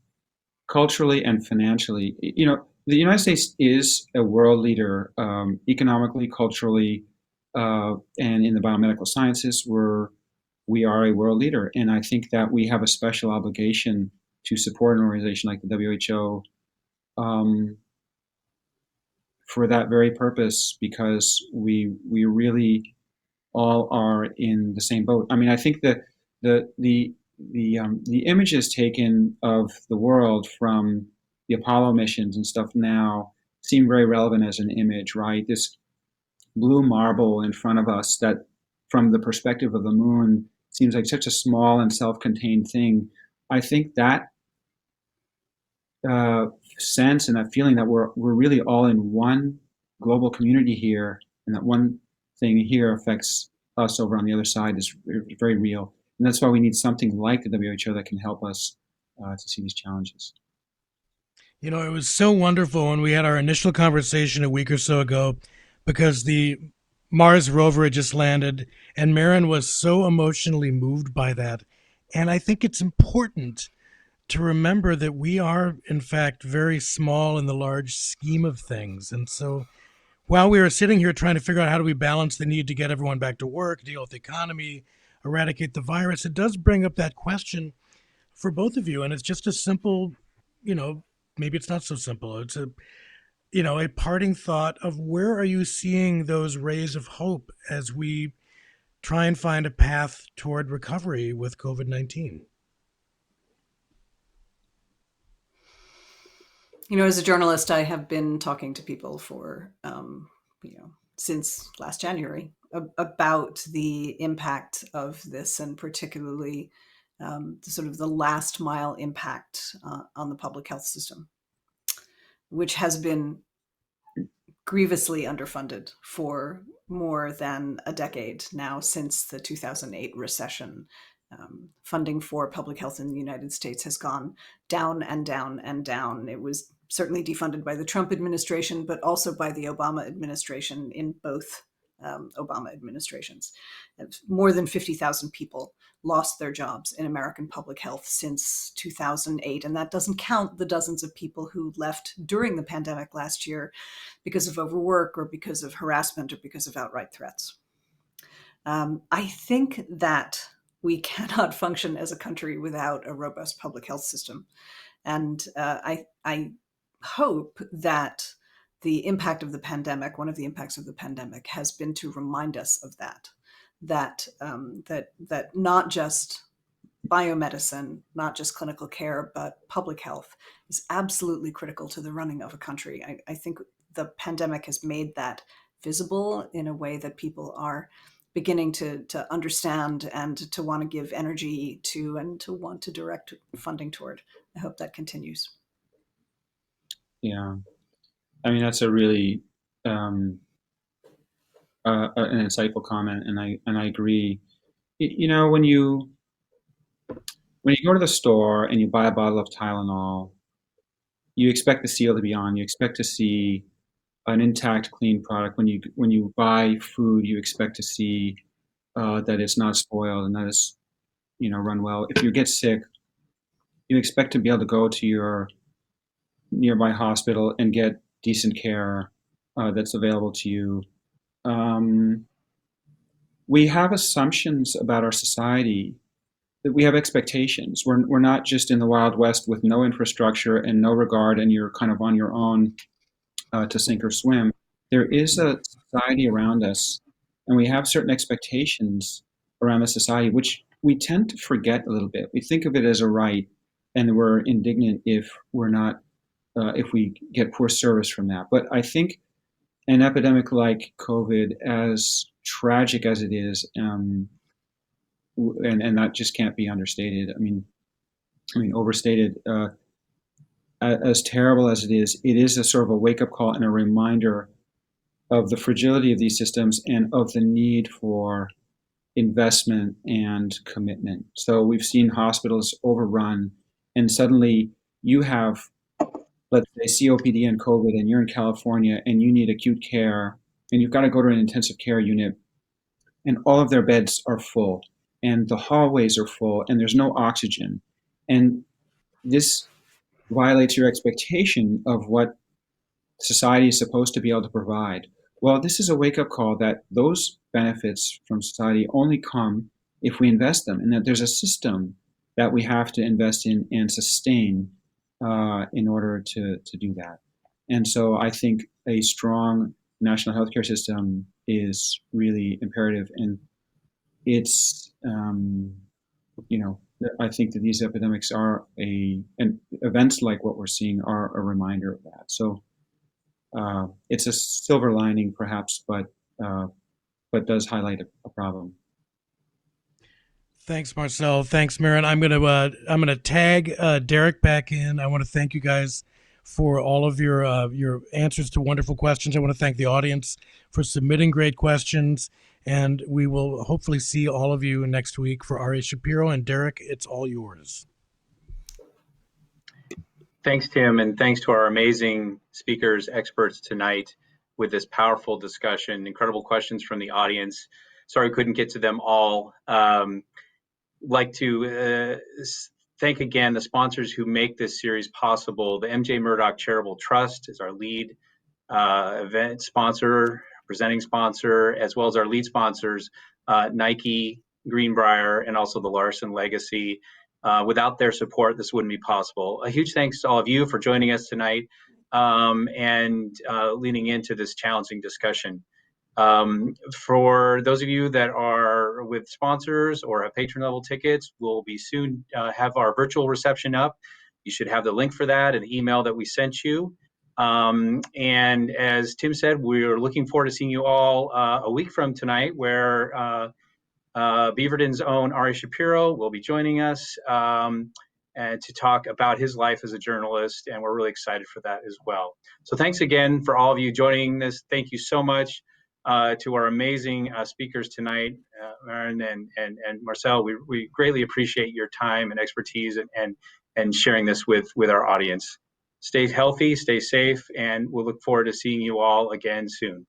culturally and financially. The United States is a world leader economically, culturally, and in the biomedical sciences. We are a world leader, and I think that we have a special obligation to support an organization like the WHO for that very purpose, because we really all are in the same boat. I mean, I think that the images taken of the world from the Apollo missions and stuff now seem very relevant as an image, right? This blue marble in front of us that, from the perspective of the moon, seems like such a small and self-contained thing. I think that sense and that feeling that we're really all in one global community here, and that one thing here affects us over on the other side is very real. And that's why we need something like the WHO that can help us to see these challenges. It was so wonderful when we had our initial conversation a week or so ago, because the Mars rover had just landed, and Maryn was so emotionally moved by that. And I think it's important to remember that we are, in fact, very small in the large scheme of things. And so while we were sitting here trying to figure out how do we balance the need to get everyone back to work, deal with the economy, eradicate the virus, it does bring up that question for both of you. And it's just a simple, maybe it's not so simple. It's a parting thought of, where are you seeing those rays of hope as we try and find a path toward recovery with COVID-19? As a journalist, I have been talking to people for, since last January about the impact of this, and particularly sort of the last mile impact on the public health system, which has been grievously underfunded for more than a decade now, since the 2008 recession. Funding for public health in the United States has gone down and down and down. It was certainly defunded by the Trump administration, but also by the Obama administration in both Obama administrations. More than 50,000 people lost their jobs in American public health since 2008. And that doesn't count the dozens of people who left during the pandemic last year because of overwork or because of harassment or because of outright threats. I think that we cannot function as a country without a robust public health system. And I hope that the impact of the pandemic, one of the impacts of the pandemic, has been to remind us of that not just biomedicine, not just clinical care, but public health is absolutely critical to the running of a country. I think the pandemic has made that visible in a way that people are beginning to understand and to want to give energy to and to want to direct funding toward. I hope that continues. Yeah, I mean that's a really an insightful comment, and I agree. You know, when you go to the store and you buy a bottle of Tylenol, you expect the seal to be on. You expect to see an intact, clean product. When you buy food, you expect to see that it's not spoiled and that it's run well. If you get sick, you expect to be able to go to your nearby hospital and get decent care that's available to you. We have assumptions about our society, that we have expectations. We're not just in the Wild West with no infrastructure and no regard, and you're kind of on your own to sink or swim. There is a society around us, and we have certain expectations around the society, which we tend to forget a little bit. We think of it as a right, and we're indignant if we're not, if we get poor service from that. But I think an epidemic like COVID, as tragic as it is, and that just can't be understated. I mean, overstated. As terrible as it is a sort of a wake-up call and a reminder of the fragility of these systems and of the need for investment and commitment. So we've seen hospitals overrun, and suddenly you have, let's say, COPD and COVID, and you're in California and you need acute care, and you've got to go to an intensive care unit, and all of their beds are full, and the hallways are full, and there's no oxygen. And this violates your expectation of what society is supposed to be able to provide. Well, this is a wake-up call that those benefits from society only come if we invest them, and that there's a system that we have to invest in and sustain in order to do that. And so I think a strong national healthcare system is really imperative, and it's I think that these epidemics are and events like what we're seeing are a reminder of that. So it's a silver lining, perhaps, but does highlight a problem. Thanks, Marcel. Thanks, Maryn. I'm gonna tag Derek back in. I want to thank you guys for all of your answers to wonderful questions. I want to thank the audience for submitting great questions, and we will hopefully see all of you next week for R.A. Shapiro. And Derek, it's all yours. Thanks, Tim, and thanks to our amazing speakers, experts tonight with this powerful discussion, incredible questions from the audience. Sorry we couldn't get to them all. Like to thank again the sponsors who make this series possible. The MJ Murdoch Charitable Trust is our lead event sponsor, presenting sponsor, as well as our lead sponsors, Nike, Greenbrier, and also the Larson Legacy. Without their support, this wouldn't be possible. A huge thanks to all of you for joining us tonight and leaning into this challenging discussion. For those of you that are with sponsors or have patron level tickets, we'll be soon have our virtual reception up. You should have the link for that in the email that we sent you. And as Tim said, we're looking forward to seeing you all a week from tonight, where Beaverton's own R.A. Shapiro will be joining us and to talk about his life as a journalist, and we're really excited for that as well. So thanks again for all of you joining this. Thank you so much to our amazing speakers tonight, Maryn and Marcel. We greatly appreciate your time and expertise and sharing this with our audience. Stay healthy, stay safe, and we'll look forward to seeing you all again soon.